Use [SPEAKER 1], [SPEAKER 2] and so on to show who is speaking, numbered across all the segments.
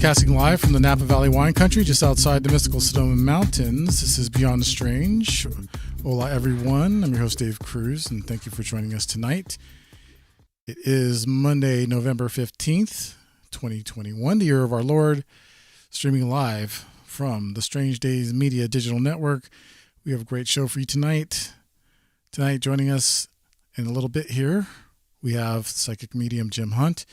[SPEAKER 1] Broadcasting live from the Napa Valley wine country just outside the mystical Sonoma Mountains. This is Beyond the Strange. Hola, everyone. I'm your host, Dave Cruz, and thank you for joining us tonight. It is Monday, November 15th, 2021, the year of our Lord, streaming live from the Strange Days Media Digital Network. We have a great show for you tonight. Tonight, joining us in a little bit here, we have psychic medium Jim Hunt.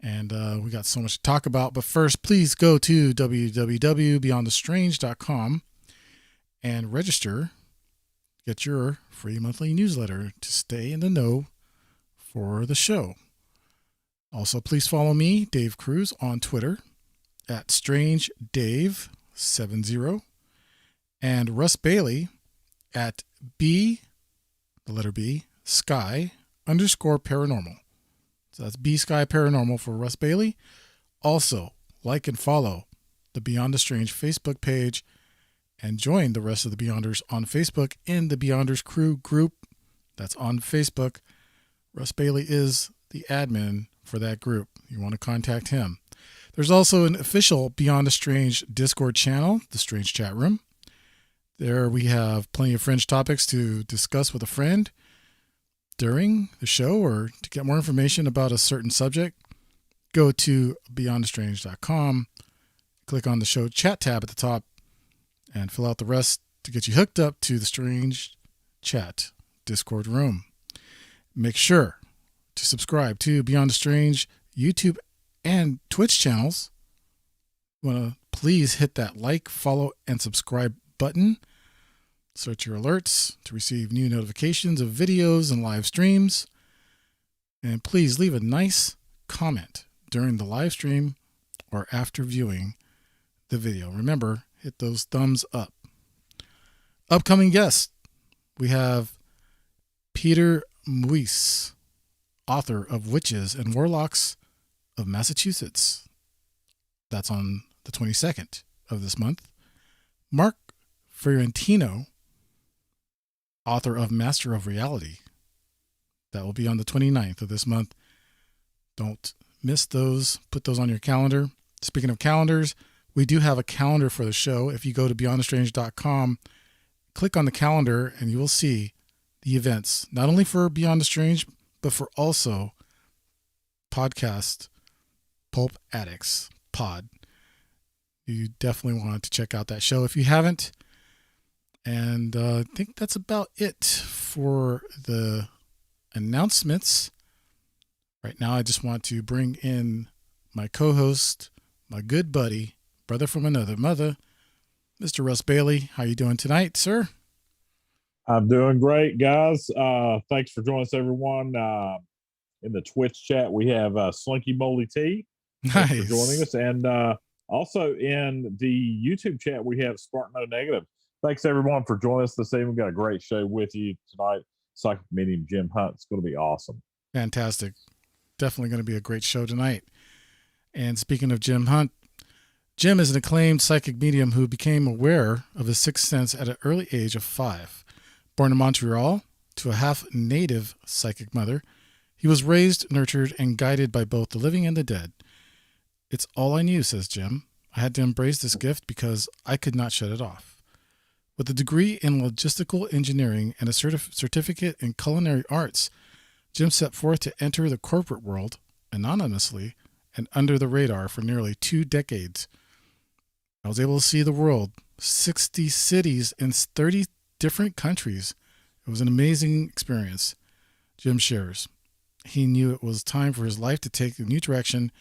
[SPEAKER 1] And we got so much to talk about. But first, please go to www.beyondthestrange.com and register. Get your free monthly newsletter to stay in the know for the show. Also, please follow me, Dave Cruz, on Twitter at StrangeDave70 and Russ Bailey at B, the letter B, Sky_paranormal. So that's B Sky Paranormal for Russ Bailey. Also, like and follow the Beyond the Strange Facebook page and join the rest of the Beyonders on Facebook in the Beyonders Crew group. That's on Facebook. Russ Bailey is the admin for that group. You want to contact him. There's also an official Beyond the Strange Discord channel, the Strange Chat Room. There we have plenty of fringe topics to discuss with a friend during the show, or to get more information about a certain subject, go to beyondthestrange.com, click on the show chat tab at the top, and fill out the rest to get you hooked up to the Strange Chat Discord room. Make sure to subscribe to Beyond the Strange YouTube and Twitch channels. You want to please hit that like, follow, and subscribe button. Search your alerts to receive new notifications of videos and live streams. And please leave a nice comment during the live stream or after viewing the video. Remember, hit those thumbs up. Upcoming guests, we have Peter Weiss, author of Witches and Warlocks of Massachusetts. That's on the 22nd of this month. Mark Fiorentino, author of Master of Reality. That will be on the 29th of this month. Don't miss those. Put those on your calendar. Speaking of calendars, we do have a calendar for the show. If you go to beyondthestrange.com, click on the calendar and you will see the events, not only for Beyond the Strange, but for also podcast Pulp Addicts Pod. You definitely want to check out that show if you haven't. And I think that's about it for the announcements. Right now, I just want to bring in my co-host, my good buddy, brother from another mother, Mr. Russ Bailey. How you doing tonight, sir?
[SPEAKER 2] I'm doing great, guys. Thanks for joining us, everyone. In the Twitch chat, we have Slinky Moly T. Thanks for joining us. And also in the YouTube chat, we have Spartan No Negative. Thanks, everyone, for joining us this evening. We've got a great show with you tonight. Psychic medium Jim Hunt. It's going to be awesome.
[SPEAKER 1] Fantastic. Definitely going to be a great show tonight. And speaking of Jim Hunt, Jim is an acclaimed psychic medium who became aware of his sixth sense at an early age of 5. Born in Montreal to a half-native psychic mother, he was raised, nurtured, and guided by both the living and the dead. It's all I knew, says Jim. I had to embrace this gift because I could not shut it off. With a degree in logistical engineering and a certificate in culinary arts, Jim set forth to enter the corporate world anonymously and under the radar for nearly 2 decades. I was able to see the world, 60 cities in 30 different countries. It was an amazing experience. Jim shares. He knew it was time for his life to take a new direction.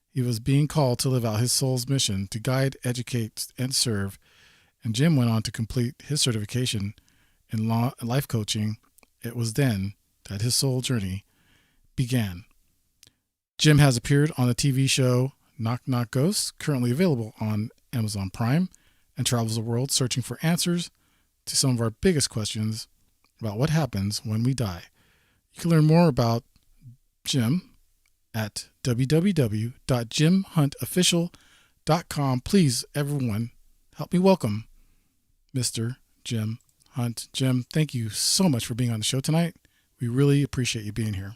[SPEAKER 1] He was being called to live out his soul's mission to guide, educate, and serve. And Jim went on to complete his certification in life coaching. It was then that his soul journey began. Jim has appeared on the TV show Knock Knock Ghosts, currently available on Amazon Prime, and travels the world searching for answers to some of our biggest questions about what happens when we die. You can learn more about Jim at www.jimhuntofficial.com. Please, everyone, help me welcome Mr. Jim Hunt. Jim, thank you so much for being on the show tonight. We really appreciate you being here.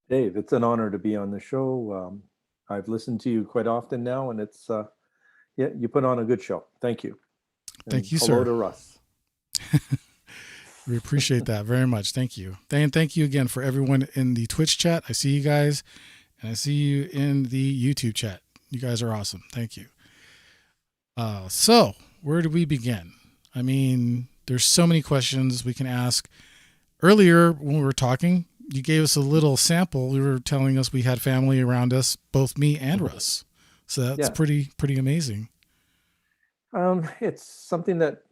[SPEAKER 3] Dave, it's an honor to be on the show. I've listened to you quite often now, and it's yeah, you put on a good show. Thank you. And
[SPEAKER 1] Thank you,
[SPEAKER 3] hello
[SPEAKER 1] sir.
[SPEAKER 3] to Russ.
[SPEAKER 1] We appreciate that very much. Thank you. And thank you again for everyone in the Twitch chat. I see you guys, and I see you in the YouTube chat. You guys are awesome. Thank you. So where do we begin? I mean, there's so many questions we can ask. Earlier when we were talking, you gave us a little sample. You were telling us we had family around us, both me and Russ. So that's pretty amazing.
[SPEAKER 3] It's something that,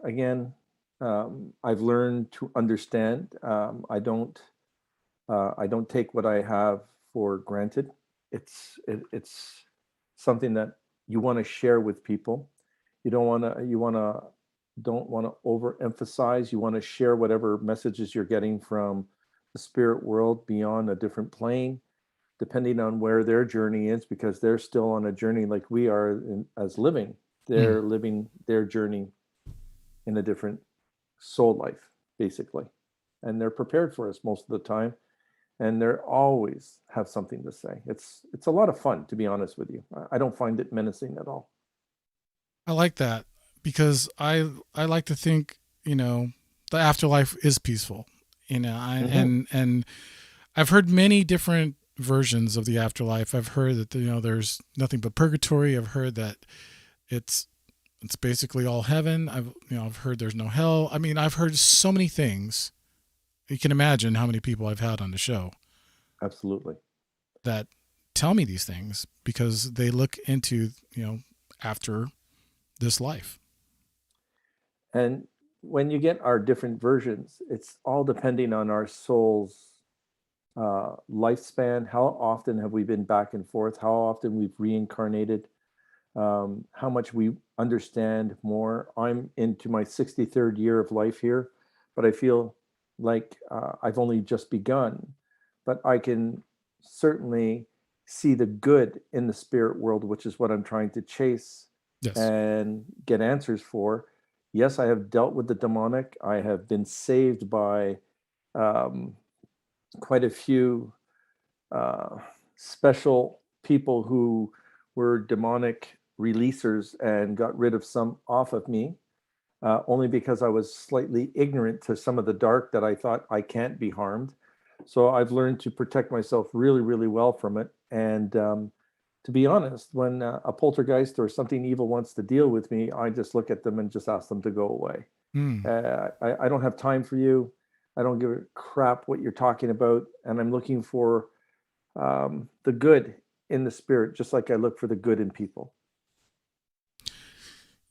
[SPEAKER 3] again, I've learned to understand. I don't take what I have for granted. It's something that you want to share with people. Don't want to overemphasize. You want to share whatever messages you're getting from the spirit world beyond a different plane, depending on where their journey is, because they're still on a journey like we are as living. They're living their journey in a different soul life, basically. And they're prepared for us most of the time. And they always have something to say. It's a lot of fun, to be honest with you. I don't find it menacing at all.
[SPEAKER 1] I like that because I like to think, the afterlife is peaceful, and I've heard many different versions of the afterlife. I've heard that, there's nothing but purgatory. I've heard that it's basically all heaven. I've heard there's no hell. I mean, I've heard so many things. You can imagine how many people I've had on the show.
[SPEAKER 3] Absolutely.
[SPEAKER 1] That tell me these things because they look into, after this life.
[SPEAKER 3] And when you get our different versions, it's all depending on our soul's lifespan. How often have we been back and forth? How often we've reincarnated? How much we understand more. I'm into my 63rd year of life here, but I feel like I've only just begun. But I can certainly see the good in the spirit world, which is what I'm trying to chase and get answers for. Yes, I have dealt with the demonic. I have been saved by quite a few special people who were demonic releasers and got rid of some off of me, only because I was slightly ignorant to some of the dark that I thought I can't be harmed. So I've learned to protect myself really, really well from it. And to be honest, when a poltergeist or something evil wants to deal with me, I just look at them and just ask them to go away. I don't have time for you. I don't give a crap what you're talking about. And I'm looking for the good in the spirit, just like I look for the good in people.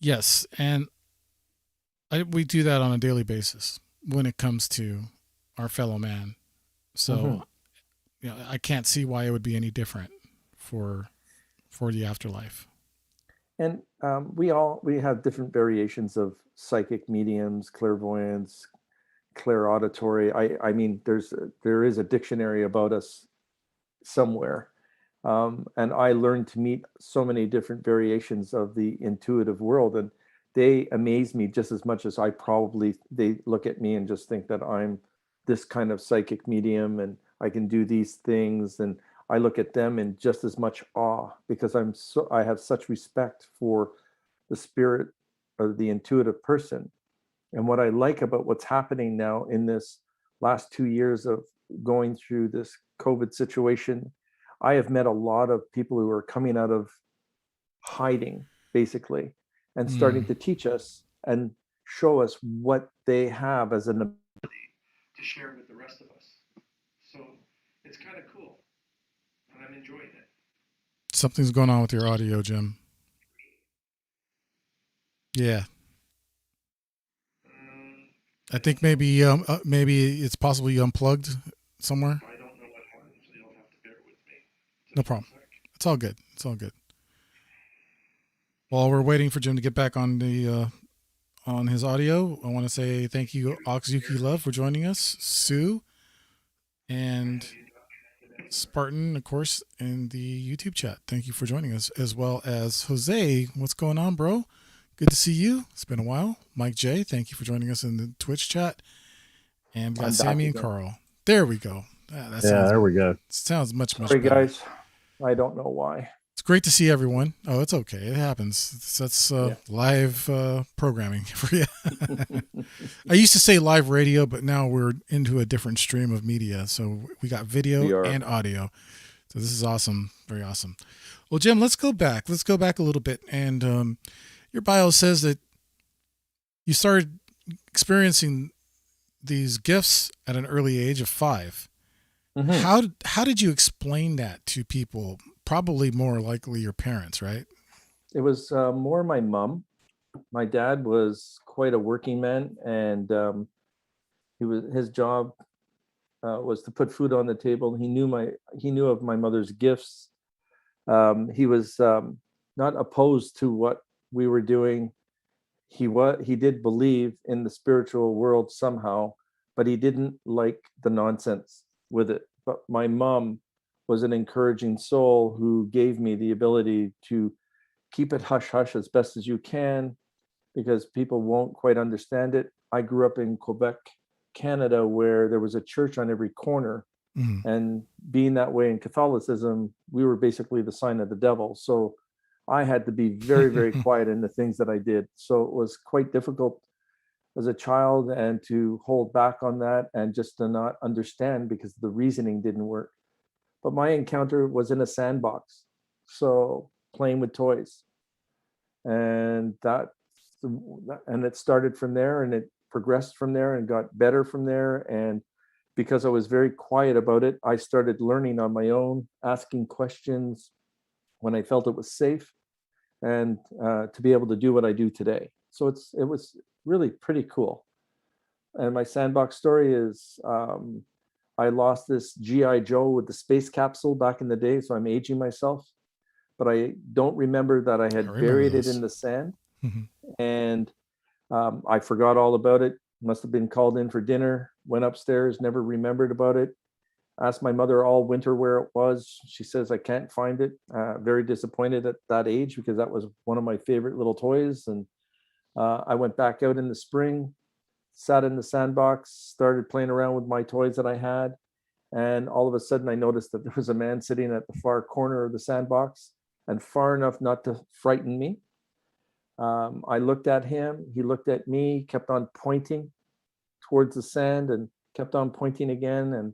[SPEAKER 1] Yes. And we do that on a daily basis when it comes to our fellow man. So, I can't see why it would be any different for the afterlife. And
[SPEAKER 3] we have different variations of psychic mediums, clairvoyance, clairauditory. I mean, there is a dictionary about us somewhere. And I learned to meet so many different variations of the intuitive world, and they amaze me just as much as they look at me and just think that I'm this kind of psychic medium and I can do these things. And I look at them in just as much awe because I have such respect for the spirit or the intuitive person. And what I like about what's happening now in this last 2 years of going through this COVID situation, I have met a lot of people who are coming out of hiding, basically, and starting to teach us and show us what they have as an ability to share with the rest of us. So it's kind of cool, and I'm enjoying it.
[SPEAKER 1] Something's going on with your audio, Jim. Yeah. I think maybe it's possible you unplugged somewhere.
[SPEAKER 3] I don't know what happened, so you'll have to bear with me.
[SPEAKER 1] No problem. It's all good. It's all good. While we're waiting for Jim to get back on the on his audio, I want to say thank you, Oxzuki Love, for joining us, Sue, and Spartan, of course, in the YouTube chat. Thank you for joining us, as well as Jose. What's going on, bro? Good to see you. It's been a while. Mike J, thank you for joining us in the Twitch chat. And we got Sammy and Carl. There we go.
[SPEAKER 2] There we go.
[SPEAKER 1] Sounds much
[SPEAKER 3] Sorry,
[SPEAKER 1] better.
[SPEAKER 3] guys. I don't know why.
[SPEAKER 1] It's great to see everyone. Oh, it's okay. It happens. That's live programming for you. I used to say live radio, but now we're into a different stream of media. So we got video and audio. So this is awesome. Very awesome. Well, Jim, let's go back. Let's go back a little bit. And your bio says that you started experiencing these gifts at an early age of 5. Mm-hmm. How did you explain that to people? Probably more likely your parents, right?
[SPEAKER 3] It was more my mom. My dad was quite a working man, and his job was to put food on the table. He knew of my mother's gifts. He was not opposed to what we were doing. He did believe in the spiritual world somehow, but he didn't like the nonsense with it. But my mom was an encouraging soul who gave me the ability to keep it hush hush as best as you can, because people won't quite understand it. I grew up in Quebec, Canada, where there was a church on every corner. Mm-hmm. And being that way in Catholicism, we were basically the sign of the devil. So I had to be very, very quiet in the things that I did. So it was quite difficult as a child, and to hold back on that and just to not understand because the reasoning didn't work. But my encounter was in a sandbox, so playing with toys, and it started from there, and it progressed from there and got better from there. And because I was very quiet about it, I started learning on my own, asking questions when I felt it was safe, and to be able to do what I do today. So it was really pretty cool. And my sandbox story is I lost this G.I. Joe with the space capsule back in the day, so I'm aging myself. But I don't remember that I had buried it in the sand. Mm-hmm. And I forgot all about it. Must have been called in for dinner, went upstairs, never remembered about it. Asked my mother all winter where it was. She says, I can't find it. Very disappointed at that age, because that was one of my favorite little toys. And I went back out in the spring, sat in the sandbox, started playing around with my toys that I had. And all of a sudden I noticed that there was a man sitting at the far corner of the sandbox, and far enough not to frighten me. I looked at him, he looked at me, kept on pointing towards the sand and kept on pointing again. And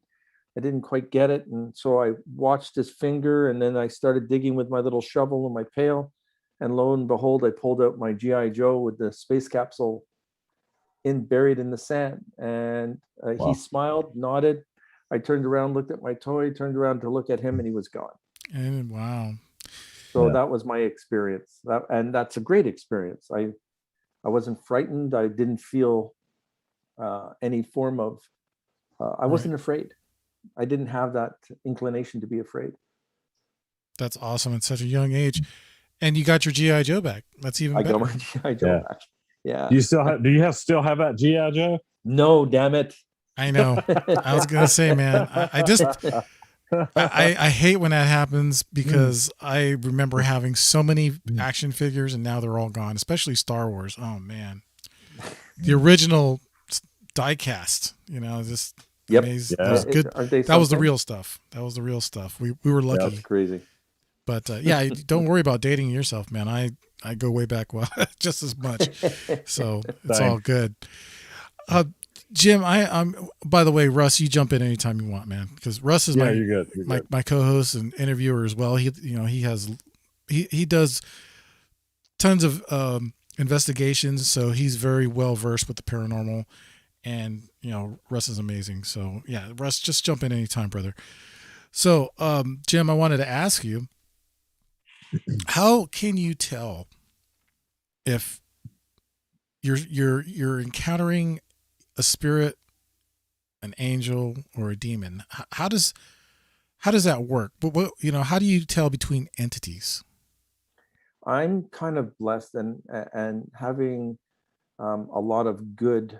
[SPEAKER 3] I didn't quite get it. And so I watched his finger, and then I started digging with my little shovel and my pail. And lo and behold, I pulled out my G.I. Joe with the space capsule buried in the sand. And wow. He smiled, nodded. I turned around, looked at my toy, turned around to look at him, and he was gone.
[SPEAKER 1] And wow.
[SPEAKER 3] So that was my experience. And that's a great experience. I wasn't frightened. I didn't feel any form of, I wasn't afraid. I didn't have that inclination to be afraid.
[SPEAKER 1] That's awesome at such a young age. And you got your G.I. Joe back. That's even better.
[SPEAKER 3] I got my G.I. Joe back. Yeah.
[SPEAKER 2] Do you still have that G.I. Joe?
[SPEAKER 3] No, damn it.
[SPEAKER 1] I know. I was going to say, man, I hate when that happens, because I remember having so many action figures, and now they're all gone, especially Star Wars. Oh, man. The original die-cast, just amazing.
[SPEAKER 3] Yeah.
[SPEAKER 1] That was good. That was the real stuff. That was the real stuff. We were lucky.
[SPEAKER 3] That's crazy.
[SPEAKER 1] But don't worry about dating yourself, man. I go way back just as much. So it's all good. Jim, I'm by the way, Russ, you jump in anytime you want, man, because Russ is my co-host and interviewer as well. He does tons of investigations, so he's very well versed with the paranormal, and Russ is amazing. So yeah, Russ, just jump in anytime, brother. So Jim, I wanted to ask you, how can you tell if you're encountering a spirit, an angel, or a demon? How does that work? But how do you tell between entities?
[SPEAKER 3] I'm kind of blessed and having a lot of good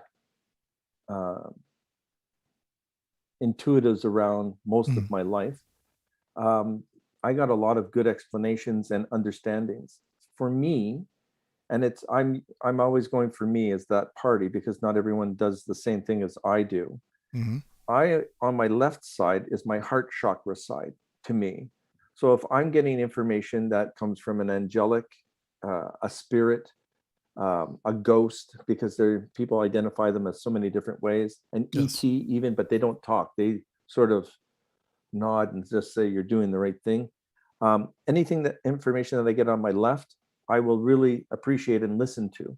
[SPEAKER 3] intuitives around most of my life. I got a lot of good explanations and understandings. For me, and I'm always going for me as that party, because not everyone does the same thing as I do. Mm-hmm. On my left side is my heart chakra side to me. So if I'm getting information that comes from an angelic, a spirit, a ghost, because people identify them as so many different ways, an
[SPEAKER 1] Yes.
[SPEAKER 3] ET even, but they don't talk. They sort of nod and just say you're doing the right thing. Anything that information that I get on my left, I will really appreciate and listen to.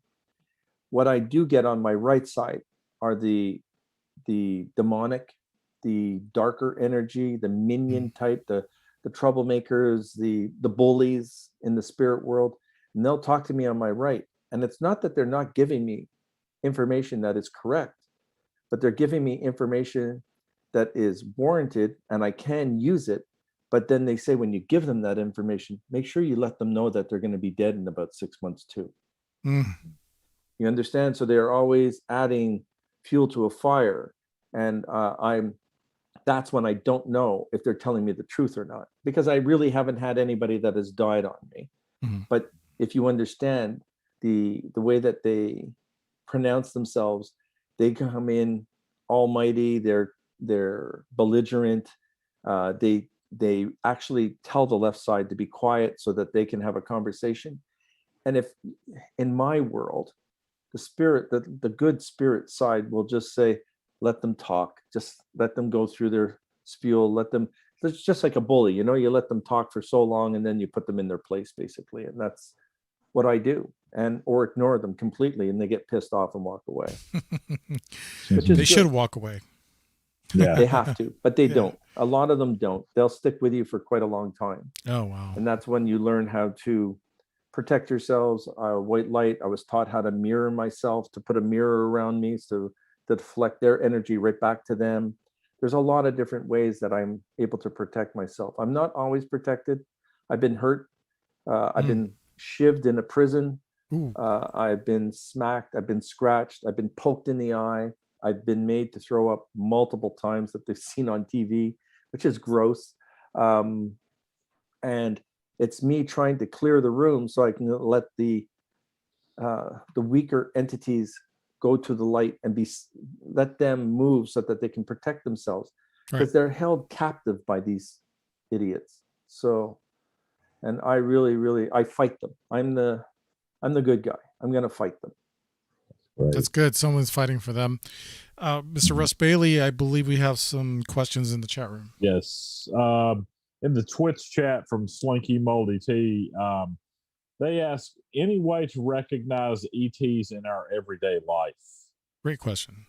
[SPEAKER 3] What I do get on my right side are the demonic, the darker energy, the minion type, the troublemakers, the bullies in the spirit world, and they'll talk to me on my right. And it's not that they're not giving me information that is correct, but they're giving me information that is warranted and I can use it. But then they say, when you give them that information, make sure you let them know that they're going to be dead in about 6 months too. You understand? So they're always adding fuel to a fire. And that's when I don't know if they're telling me the truth or not, because I really haven't had anybody that has died on me. But if you understand the way that they pronounce themselves, they come in almighty, they're belligerent, they actually tell the left side to be quiet so that they can have a conversation. And if in my world, the spirit, the good spirit side will just say, let them talk, just let them go through their spiel, it's just like a bully, you let them talk for so long and then you put them in their place, basically. And that's what I do, or ignore them completely and they get pissed off and walk away.
[SPEAKER 1] They should walk away.
[SPEAKER 2] Yeah,
[SPEAKER 3] they have to, but they don't. A lot of them don't. They'll stick with you for quite a long time.
[SPEAKER 1] Oh, wow.
[SPEAKER 3] And that's when you learn how to protect yourselves. White light, I was taught how to mirror myself, to put a mirror around me so to deflect their energy right back to them. There's a lot of different ways that I'm able to protect myself. I'm not always protected. I've been hurt. I've been shivved in a prison. I've been smacked. I've been scratched. I've been poked in the eye. I've been made to throw up multiple times that they've seen on TV, which is gross. And it's me trying to clear the room so I can let the weaker entities go to the light and let them move so that they can protect themselves, because they're held captive by these idiots. So, and I really, I fight them. I'm the good guy. I'm going to fight them.
[SPEAKER 1] That's good. Someone's fighting for them. Mr. Russ Bailey, I believe we have some questions in the chat room.
[SPEAKER 2] Yes. In the Twitch chat from Slinky Moldy T, they ask, any way to recognize ETs in our everyday life?
[SPEAKER 1] Great question.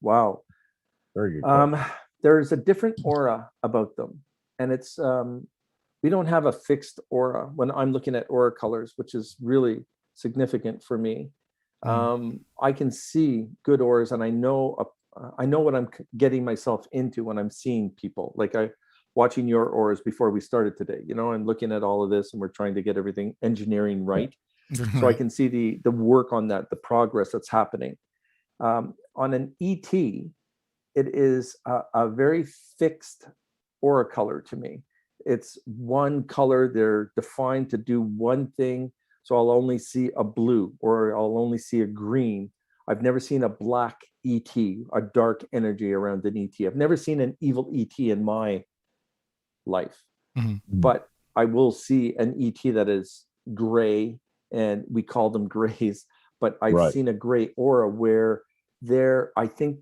[SPEAKER 3] Wow.
[SPEAKER 2] Very good.
[SPEAKER 3] There's a different aura about them. And it's, we don't have a fixed aura when I'm looking at aura colors, which is really significant for me. I can see good auras, and I know what I'm getting myself into when I'm seeing people. Like watching your auras before we started today, I'm looking at all of this and we're trying to get everything engineering right. So I can see the work on that, the progress that's happening. On an ET, it is a very fixed aura color to me. It's one color. They're defined to do one thing. So I'll only see a blue, or I'll only see a green. I've never seen a black ET, a dark energy around an ET. I've never seen an evil ET in my life. But I will see an ET that is gray, and we call them grays. But I've seen a gray aura where I think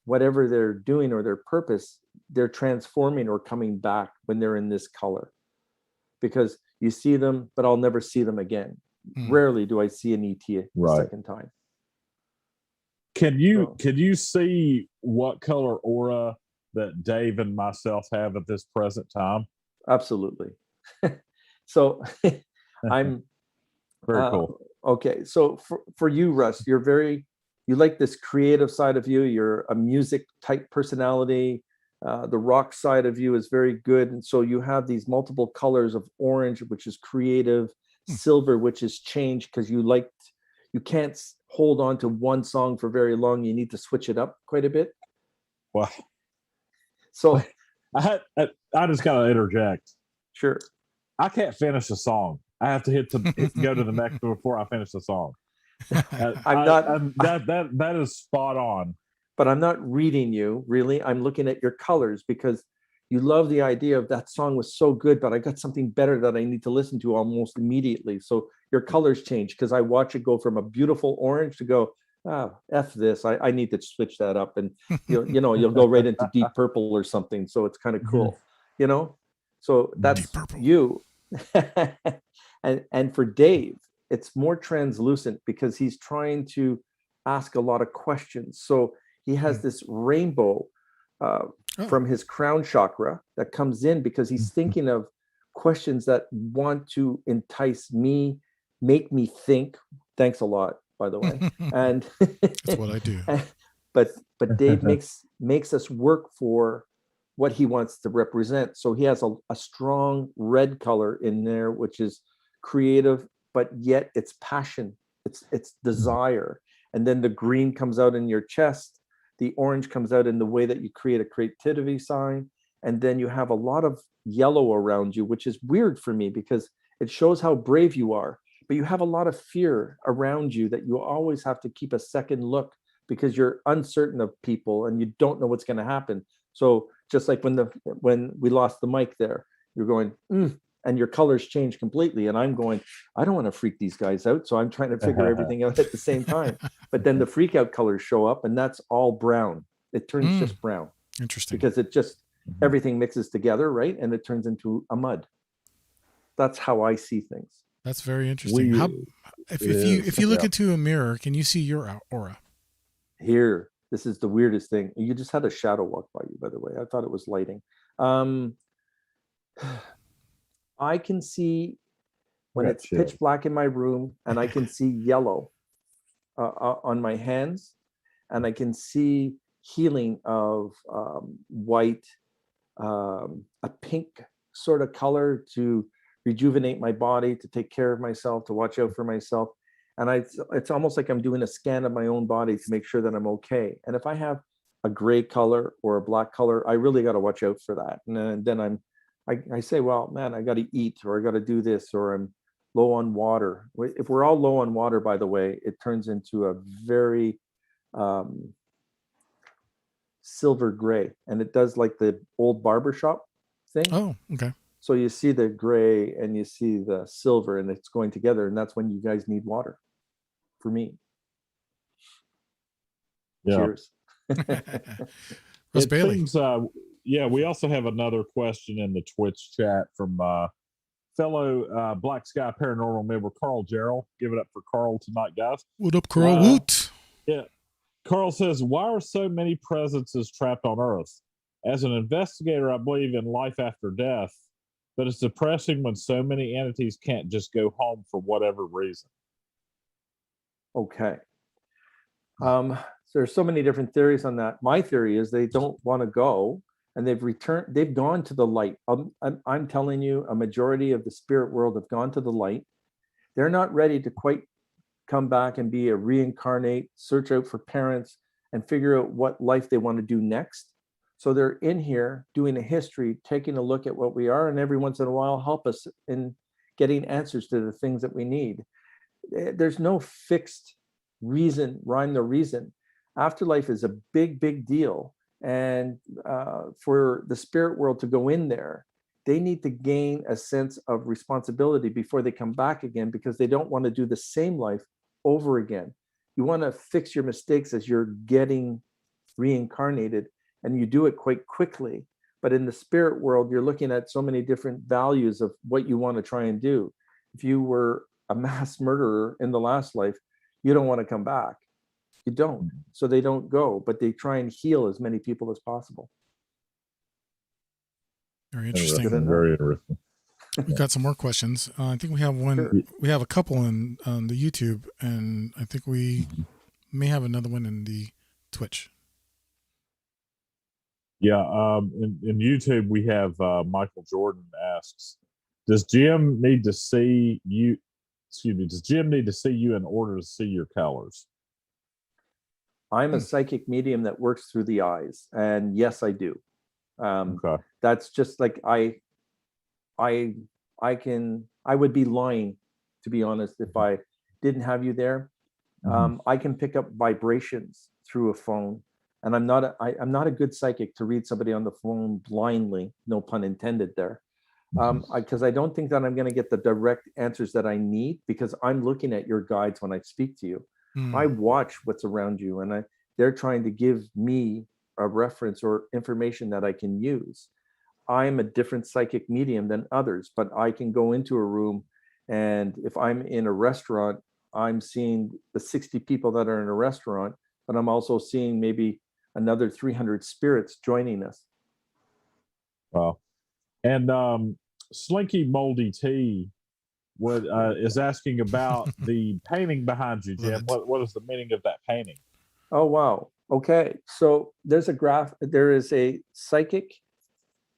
[SPEAKER 3] whatever they're doing or their purpose, they're transforming or coming back when they're in this color. Because you see them, but I'll never see them again. Rarely do I see an ET a second time.
[SPEAKER 2] Can you see what color aura that Dave and myself have at this present time?
[SPEAKER 3] Absolutely. So I'm
[SPEAKER 2] very cool.
[SPEAKER 3] Okay. So for you, Russ, you like this creative side of you. You're a music type personality. The rock side of you is very good. And so you have these multiple colors of orange, which is creative, silver, which is change, because you can't hold on to one song for very long. You need to switch it up quite a bit.
[SPEAKER 2] Wow.
[SPEAKER 3] So
[SPEAKER 2] I just got to interject.
[SPEAKER 3] Sure.
[SPEAKER 2] I can't finish a song. I have to hit go to the next before I finish the song. That is spot on.
[SPEAKER 3] But I'm not reading you, really. I'm looking at your colors, because you love the idea of that song was so good, but I got something better that I need to listen to almost immediately. So your colors change because I watch it go from a beautiful orange to go, F this. I need to switch that up. And you'll go right into deep purple or something. So it's kind of cool, So that's you. And for Dave, it's more translucent because he's trying to ask a lot of questions. So he has this rainbow from his crown chakra that comes in because he's thinking of questions that want to entice me, make me think. Thanks a lot, by the way. And
[SPEAKER 1] that's what I do.
[SPEAKER 3] But Dave makes us work for what he wants to represent. So he has a strong red color in there, which is creative, but yet it's passion, it's desire. And then the green comes out in your chest, the orange comes out in the way that you create a creativity sign, and then you have a lot of yellow around you, which is weird for me because it shows how brave you are, but you have a lot of fear around you that you always have to keep a second look because you're uncertain of people and you don't know what's going to happen. So just like when we lost the mic there, you're going, and your colors change completely. And I'm going, I don't want to freak these guys out. So I'm trying to figure everything out at the same time. But then the freak out colors show up and that's all brown. It turns just brown.
[SPEAKER 1] Interesting.
[SPEAKER 3] Because it just, everything mixes together, right? And it turns into a mud. That's how I see things.
[SPEAKER 1] That's very interesting. If you look into a mirror, can you see your aura?
[SPEAKER 3] Here, this is the weirdest thing. You just had a shadow walk by you, by the way. I thought it was lighting. I can see when it's pitch black in my room, and I can see yellow on my hands, and I can see healing of white, a pink sort of color to rejuvenate my body, to take care of myself, to watch out for myself. And it's almost like I'm doing a scan of my own body to make sure that I'm okay. And if I have a gray color or a black color, I really got to watch out for that. And then I say, well, man, I got to eat, or I got to do this, or I'm low on water. If we're all low on water, by the way, it turns into a very silver gray, and it does like the old barbershop thing.
[SPEAKER 1] Oh, okay.
[SPEAKER 3] So you see the gray and you see the silver, and it's going together, and that's when you guys need water. For me. Cheers.
[SPEAKER 1] Russ Bailey.
[SPEAKER 2] Seems, we also have another question in the Twitch chat from fellow Black Sky Paranormal member Carl Jarrell. Give it up for Carl tonight, guys.
[SPEAKER 1] What up, Carl? Woot.
[SPEAKER 2] Yeah. Carl says, why are so many presences trapped on Earth? As an investigator, I believe in life after death, but it's depressing when so many entities can't just go home for whatever reason.
[SPEAKER 3] Okay. So there's so many different theories on that. My theory is they don't want to go, and they've gone to the light. I'm telling you, a majority of the spirit world have gone to the light. They're not ready to quite come back and be a reincarnate, search out for parents, and figure out what life they want to do next. So they're in here doing a history, taking a look at what we are, and every once in a while help us in getting answers to the things that we need. There's no fixed reason, rhyme or reason. Afterlife is a big, big deal. And for the spirit world to go in there, they need to gain a sense of responsibility before they come back again, because they don't want to do the same life over again. You want to fix your mistakes as you're getting reincarnated, and you do it quite quickly. But in the spirit world, you're looking at so many different values of what you want to try and do. If you were a mass murderer in the last life, you don't want to come back. You don't. So they don't go, but they try and heal as many people as possible.
[SPEAKER 1] Very interesting.
[SPEAKER 2] Very interesting.
[SPEAKER 1] We've got some more questions. I think we have one. Sure. We have a couple on the YouTube, and I think we may have another one in the Twitch.
[SPEAKER 2] Yeah, in YouTube we have Michael Jordan asks, does Jim need to see you? Excuse me. Does Jim need to see you in order to see your colors?
[SPEAKER 3] I'm a psychic medium that works through the eyes, and yes, I do. Okay. That's just like I would be lying, to be honest, if I didn't have you there. I can pick up vibrations through a phone. And I'm not a good psychic to read somebody on the phone blindly, no pun intended there. Because I don't think that I'm going to get the direct answers that I need, because I'm looking at your guides when I speak to you. I watch what's around you, and they're trying to give me a reference or information that I can use. I'm a different psychic medium than others, but I can go into a room, and if I'm in a restaurant, I'm seeing the 60 people that are in a restaurant, but I'm also seeing maybe another 300 spirits joining us.
[SPEAKER 2] Wow. And Slinky Moldy T is asking about the painting behind you, Jim. What is the meaning of that painting?
[SPEAKER 3] Oh, wow. Okay. So there is a psychic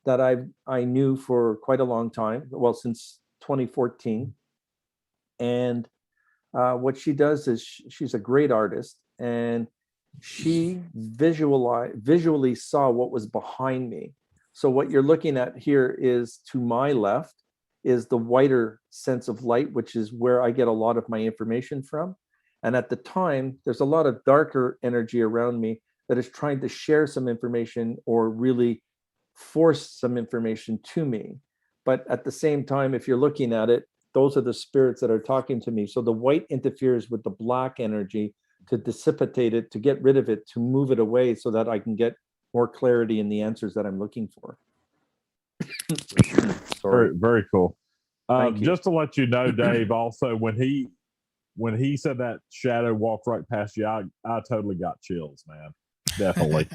[SPEAKER 3] that I knew for quite a long time, well, since 2014. And what she does is she's a great artist, and she visually saw what was behind me. So what you're looking at here is, to my left is the whiter sense of light, which is where I get a lot of my information from. And at the time, there's a lot of darker energy around me that is trying to share some information or really force some information to me. But at the same time, if you're looking at it, those are the spirits that are talking to me. So the white interferes with the black energy to dissipate it, to get rid of it, to move it away so that I can get more clarity in the answers that I'm looking for.
[SPEAKER 2] Very, very cool.
[SPEAKER 3] Just
[SPEAKER 2] to let you know, Dave, also when he said that shadow walked right past you, I totally got chills, man. Definitely.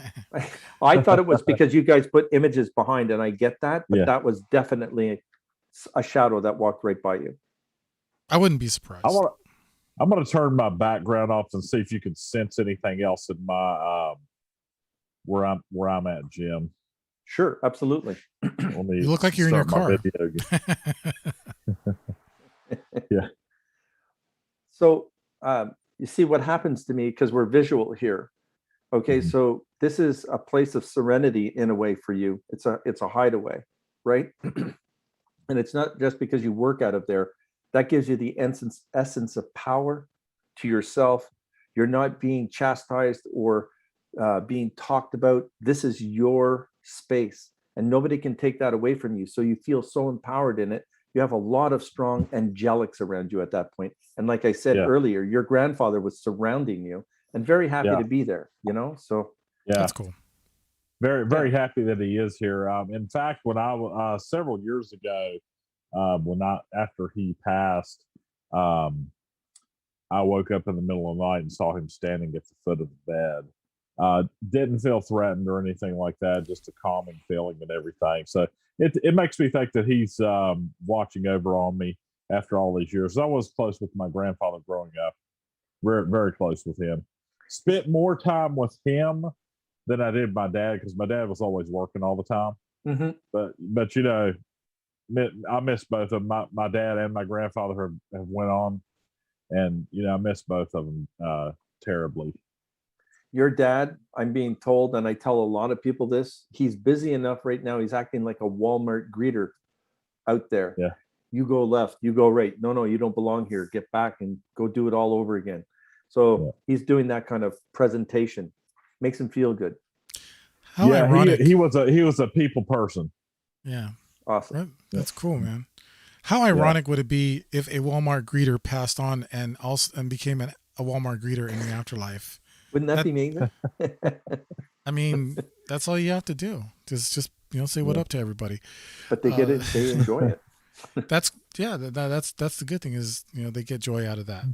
[SPEAKER 3] I thought it was because you guys put images behind, and I get that, but that was definitely a shadow that walked right by you.
[SPEAKER 1] I wouldn't be surprised.
[SPEAKER 2] I'm going to turn my background off and see if you can sense anything else in my where I'm at, Jim.
[SPEAKER 3] Sure, absolutely.
[SPEAKER 1] You look like you're in your car.
[SPEAKER 2] Yeah.
[SPEAKER 3] So you see what happens to me, because we're visual here. Okay, so this is a place of serenity in a way for you. It's a hideaway, right? And it's not just because you work out of there. That gives you the essence of power to yourself. You're not being chastised or being talked about. This is your space, and nobody can take that away from you. So you feel so empowered in it. You have a lot of strong angelics around you at that point. And like I said earlier, your grandfather was surrounding you and very happy to be there, So
[SPEAKER 1] that's cool.
[SPEAKER 2] Very, very happy that he is here. In fact, when I was several years ago, after he passed, I woke up in the middle of the night and saw him standing at the foot of the bed. Didn't feel threatened or anything like that, just a calming feeling and everything. So it makes me think that he's watching over on me after all these years. I was close with my grandfather growing up, very, very close with him. Spent more time with him than I did my dad, because my dad was always working all the time.
[SPEAKER 3] Mm-hmm.
[SPEAKER 2] But I miss both of them. My dad and my grandfather have went on, and I miss both of them terribly.
[SPEAKER 3] Your dad, I'm being told, and I tell a lot of people this, he's busy enough right now. He's acting like a Walmart greeter out there.
[SPEAKER 2] Yeah.
[SPEAKER 3] You go left, you go right. No, you don't belong here. Get back and go do it all over again. So he's doing that kind of presentation. Makes him feel good.
[SPEAKER 1] How ironic.
[SPEAKER 2] He was a people person.
[SPEAKER 1] Yeah.
[SPEAKER 3] Awesome.
[SPEAKER 1] That's cool, man. How ironic would it be if a Walmart greeter passed on and became a Walmart greeter in the afterlife?
[SPEAKER 3] Wouldn't that be amazing?
[SPEAKER 1] I mean, that's all you have to do. Just say what up to everybody.
[SPEAKER 3] But they get it. They enjoy it.
[SPEAKER 1] That's the good thing is they get joy out of that.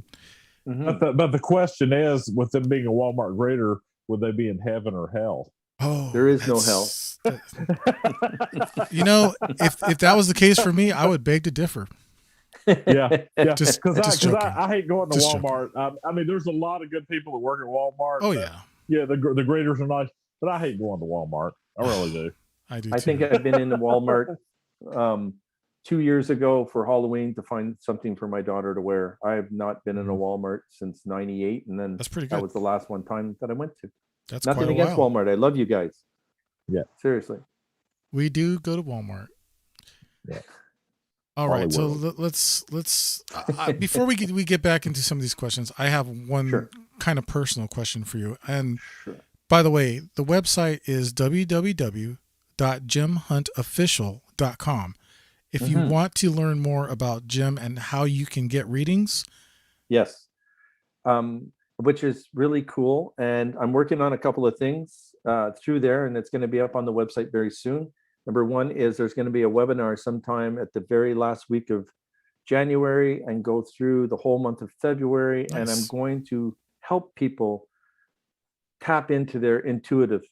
[SPEAKER 2] Mm-hmm. But the question is, with them being a Walmart greeter, would they be in heaven or hell?
[SPEAKER 3] Oh, there is no hell.
[SPEAKER 1] If that was the case for me, I would beg to differ.
[SPEAKER 2] Yeah. Just because I hate going to Walmart. I mean, there's a lot of good people that work at Walmart.
[SPEAKER 1] Oh yeah.
[SPEAKER 2] Yeah, the greeters are nice, but I hate going to Walmart. I really do.
[SPEAKER 1] I do.
[SPEAKER 3] I think I've been in the Walmart 2 years ago for Halloween to find something for my daughter to wear. I have not been in a Walmart since '98, and then
[SPEAKER 1] that's pretty good.
[SPEAKER 3] That was the last time that I went to.
[SPEAKER 1] That's
[SPEAKER 3] nothing against Walmart. I love you guys.
[SPEAKER 2] Yeah,
[SPEAKER 3] seriously.
[SPEAKER 1] We do go to Walmart.
[SPEAKER 2] Yeah.
[SPEAKER 1] All right, so let's before we get back into some of these questions, I have one kind of personal question for you. And By the way, the website is www.jimhuntofficial.com. If you want to learn more about Jim and how you can get readings.
[SPEAKER 3] Yes. Which is really cool. And I'm working on a couple of things through there, and it's going to be up on the website very soon. Number one is there's going to be a webinar sometime at the very last week of January and go through the whole month of February.
[SPEAKER 1] Nice.
[SPEAKER 3] And I'm going to help people tap into their intuitive.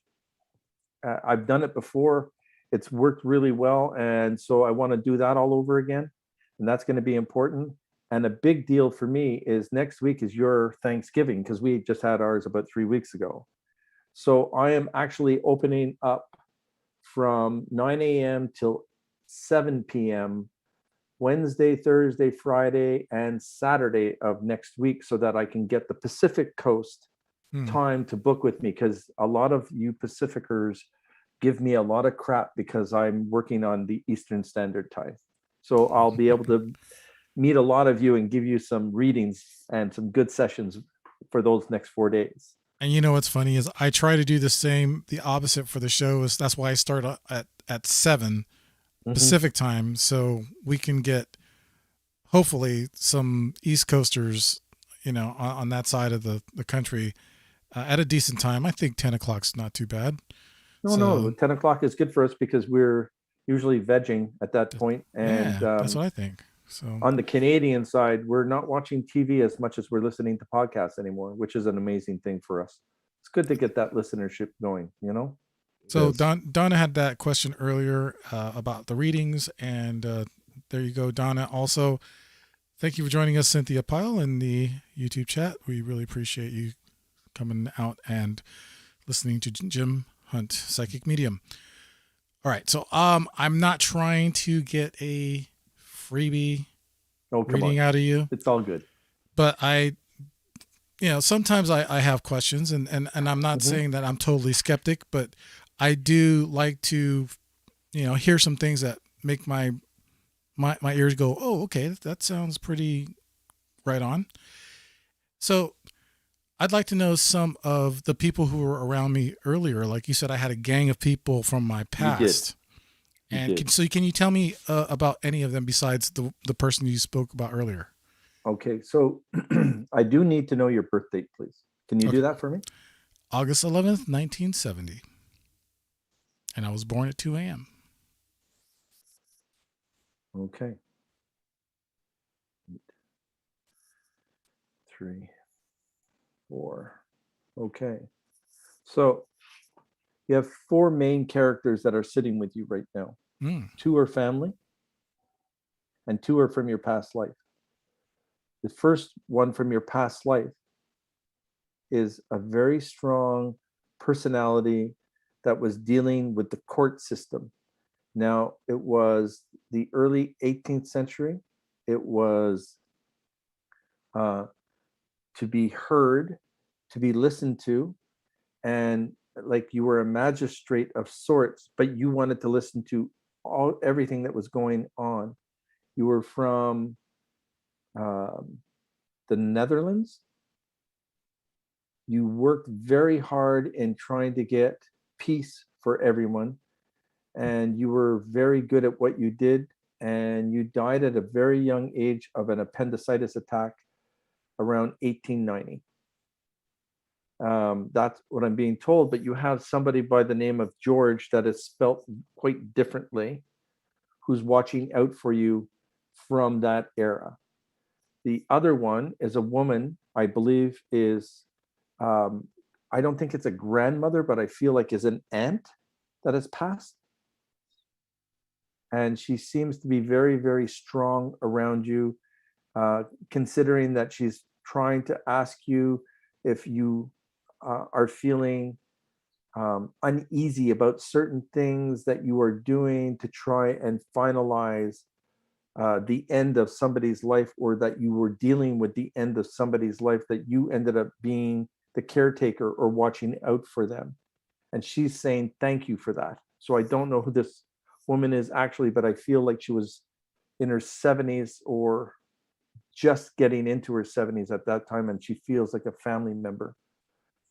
[SPEAKER 3] I've done it before. It's worked really well. And so I want to do that all over again. And that's going to be important. And a big deal for me is next week is your Thanksgiving, because we just had ours about 3 weeks ago. So I am actually opening up from 9 a.m. till 7 p.m. Wednesday, Thursday, Friday, and Saturday of next week, so that I can get the Pacific Coast time to book with me, because a lot of you Pacificers give me a lot of crap because I'm working on the Eastern Standard Time. So I'll be able to meet a lot of you and give you some readings and some good sessions for those next 4 days.
[SPEAKER 1] And you know what's funny is I try to do the opposite for the shows. That's why I start at 7 Pacific time, so we can get hopefully some East Coasters, on that side of the country at a decent time. I think 10 o'clock's not too bad.
[SPEAKER 3] No, 10 o'clock is good for us because we're usually vegging at that point. And
[SPEAKER 1] that's what I think. So
[SPEAKER 3] on the Canadian side, we're not watching TV as much as we're listening to podcasts anymore, which is an amazing thing for us. It's good to get that listenership going,
[SPEAKER 1] So Donna had that question earlier about the readings, and there you go, Donna. Also, thank you for joining us, Cynthia Pyle, in the YouTube chat. We really appreciate you coming out and listening to Jim Hunt, Psychic Medium. All right, so I'm not trying to get a freebie reading out of you.
[SPEAKER 3] It's all good.
[SPEAKER 1] But sometimes I have questions, and I'm not saying that I'm totally skeptic, but I do like to, hear some things that make my ears go, oh, okay, that sounds pretty right on. So I'd like to know some of the people who were around me earlier. Like you said, I had a gang of people from my past. So can you tell me about any of them besides the person you spoke about earlier?
[SPEAKER 3] Okay, so I do need to know your birth date, please. Can you do that for me?
[SPEAKER 1] August 11th, 1970. And I was born at 2 a.m.
[SPEAKER 3] Okay. 8, 3, 4. Okay. So you have 4 main characters that are sitting with you right now. 2 are family and 2 are from your past life. The first one from your past life is a very strong personality that was dealing with the court system. Now, it was the early 18th century. It was to be heard, to be listened to, and like you were a magistrate of sorts, but you wanted to listen to everything that was going on. You were from the Netherlands. You worked very hard in trying to get peace for everyone, and you were very good at what you did, and you died at a very young age of an appendicitis attack around 1890. That's what I'm being told, but you have somebody by the name of George that is spelt quite differently, who's watching out for you from that era. The other one is a woman, I believe is, I don't think it's a grandmother, but I feel like is an aunt that has passed. And she seems to be very, very strong around you, considering that she's trying to ask you if you are feeling uneasy about certain things that you are doing to try and finalize the end of somebody's life, or that you were dealing with the end of somebody's life, that you ended up being the caretaker or watching out for them. And she's saying thank you for that. So I don't know who this woman is actually, but I feel like she was in her 70s or just getting into her 70s at that time, and she feels like a family member.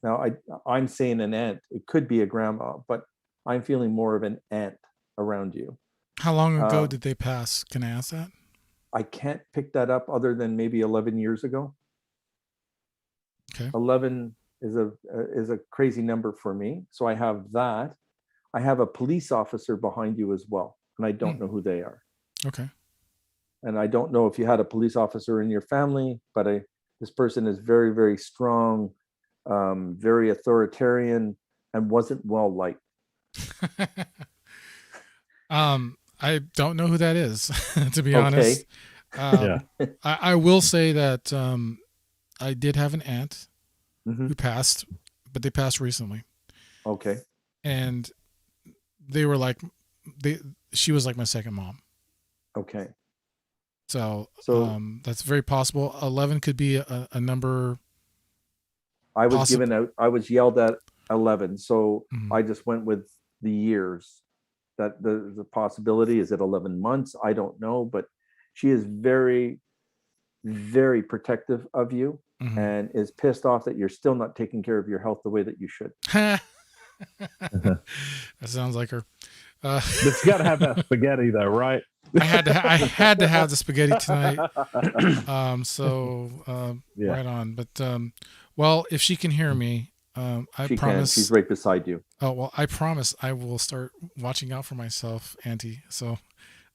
[SPEAKER 3] Now, I'm saying an aunt. It could be a grandma, but I'm feeling more of an aunt around you.
[SPEAKER 1] How long ago did they pass? Can I ask that?
[SPEAKER 3] I can't pick that up other than maybe 11 years ago.
[SPEAKER 1] Okay.
[SPEAKER 3] 11 is a crazy number for me. So I have that. I have a police officer behind you as well, and I don't know who they are.
[SPEAKER 1] Okay.
[SPEAKER 3] And I don't know if you had a police officer in your family, but this person is very, very strong, very authoritarian, and wasn't well liked.
[SPEAKER 1] I don't know who that is, to be honest. I will say that I did have an aunt who passed, but they passed recently.
[SPEAKER 3] Okay.
[SPEAKER 1] And they were like, she was like my second mom.
[SPEAKER 3] Okay.
[SPEAKER 1] So that's very possible. 11 could be a number.
[SPEAKER 3] I was yelled at 11. So I just went with the years. That there's a possibility. Is it 11 months? I don't know, but she is very, very protective of you and is pissed off that you're still not taking care of your health the way that you should.
[SPEAKER 1] That sounds like her.
[SPEAKER 2] But you got to have that spaghetti though, right?
[SPEAKER 1] I had to have the spaghetti tonight. Right on. But well, if she can hear me, I promise
[SPEAKER 3] she's right beside you.
[SPEAKER 1] Oh, well, I promise I will start watching out for myself, Auntie. So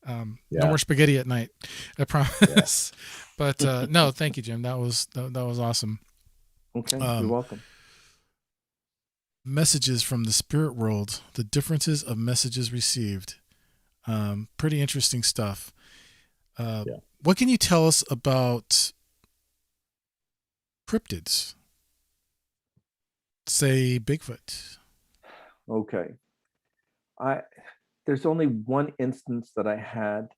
[SPEAKER 1] no more spaghetti at night. I promise. But no, thank you, Jim. That was awesome.
[SPEAKER 3] Okay, you're welcome.
[SPEAKER 1] Messages from the spirit world, the differences of messages received. Pretty interesting stuff. What can you tell us about cryptids? Say Bigfoot.
[SPEAKER 3] Okay. There's only one instance that I had.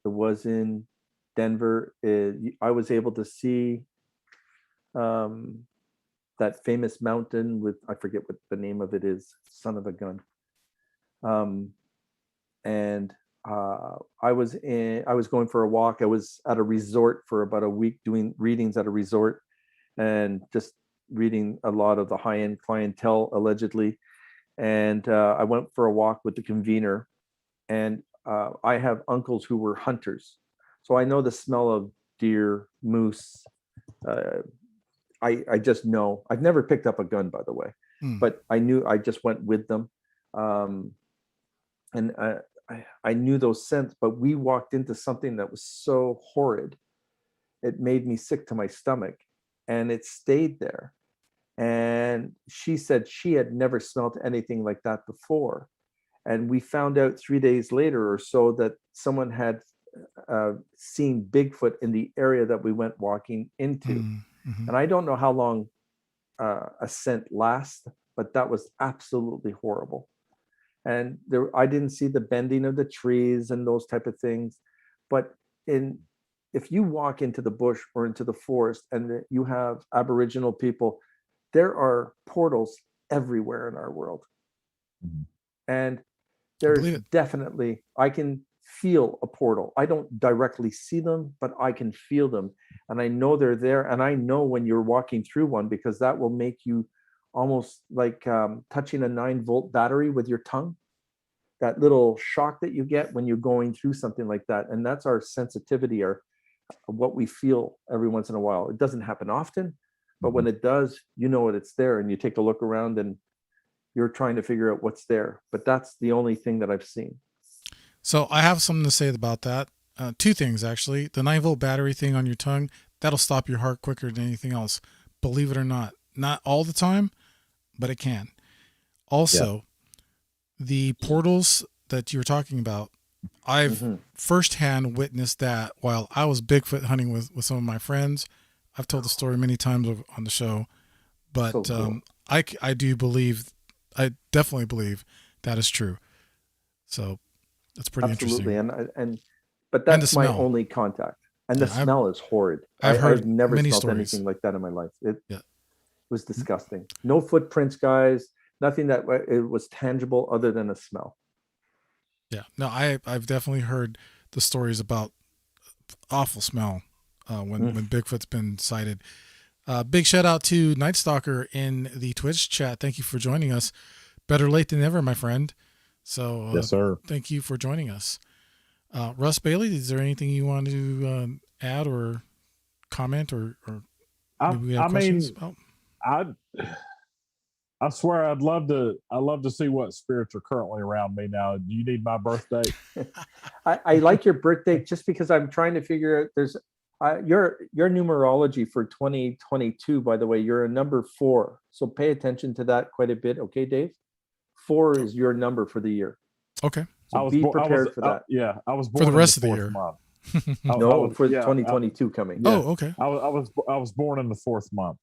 [SPEAKER 3] It was in Denver. I was able to see that famous mountain with, I forget what the name of it is, son of a gun. I was going for a walk. I was at a resort for about a week doing readings at a resort and just reading a lot of the high-end clientele allegedly. And I went for a walk with the convener, and I have uncles who were hunters. So I know the smell of deer, moose. I just know. I've never picked up a gun, by the way, but I knew. I just went with them. And I knew those scents, but we walked into something that was so horrid. It made me sick to my stomach, and it stayed there. And she said she had never smelled anything like that before. And we found out 3 days later or so that someone had seen Bigfoot in the area that we went walking into. And I don't know how long a scent lasts, but that was absolutely horrible. And I didn't see the bending of the trees and those type of things. But if you walk into the bush or into the forest and you have Aboriginal people, there are portals everywhere in our world. And there's definitely, I can feel a portal. I don't directly see them, but I can feel them. And I know they're there. And I know when you're walking through one, because that will make you almost like touching a 9-volt battery with your tongue. That little shock that you get when you're going through something like that. And that's our sensitivity, or what we feel every once in a while. It doesn't happen often, but when it does, you know it's there, and you take a look around and you're trying to figure out what's there. But that's the only thing that I've seen.
[SPEAKER 1] So I have something to say about that. 2 things, actually. The 9-volt battery thing on your tongue, that'll stop your heart quicker than anything else. Believe it or not. Not all the time, but it can. Also, the portals that you were talking about, I've firsthand witnessed that while I was Bigfoot hunting with some of my friends. I've told the story many times on the show, but so cool. I definitely believe that is true. So that's pretty interesting.
[SPEAKER 3] Absolutely. But that's my only contact. And the smell is horrid. I've never smelled anything like that in my life. It was disgusting. No footprints, guys. Nothing that it was tangible other than a smell.
[SPEAKER 1] Yeah. No, I've definitely heard the stories about awful smell when Bigfoot's been sighted. Big shout out to Night Stalker in the Twitch chat. Thank you for joining us. Better late than never, my friend. So
[SPEAKER 2] yes, sir.
[SPEAKER 1] Thank you for joining us. Russ Bailey, is there anything you want to add or comment or maybe we have questions about?
[SPEAKER 2] I swear I'd love to see what spirits are currently around me now. Do you need my birthday?
[SPEAKER 3] I like your birthday just because I'm trying to figure out there's your numerology for 2022, by the way, you're a number 4. So pay attention to that quite a bit. Okay, Dave? 4 is your number for the year.
[SPEAKER 1] Okay.
[SPEAKER 3] So be prepared for that.
[SPEAKER 2] I was born
[SPEAKER 1] for the rest of the
[SPEAKER 2] 4th
[SPEAKER 1] year.
[SPEAKER 2] month.
[SPEAKER 3] For 2022 coming.
[SPEAKER 2] Yeah,
[SPEAKER 1] oh, okay.
[SPEAKER 2] I was born in the 4th month.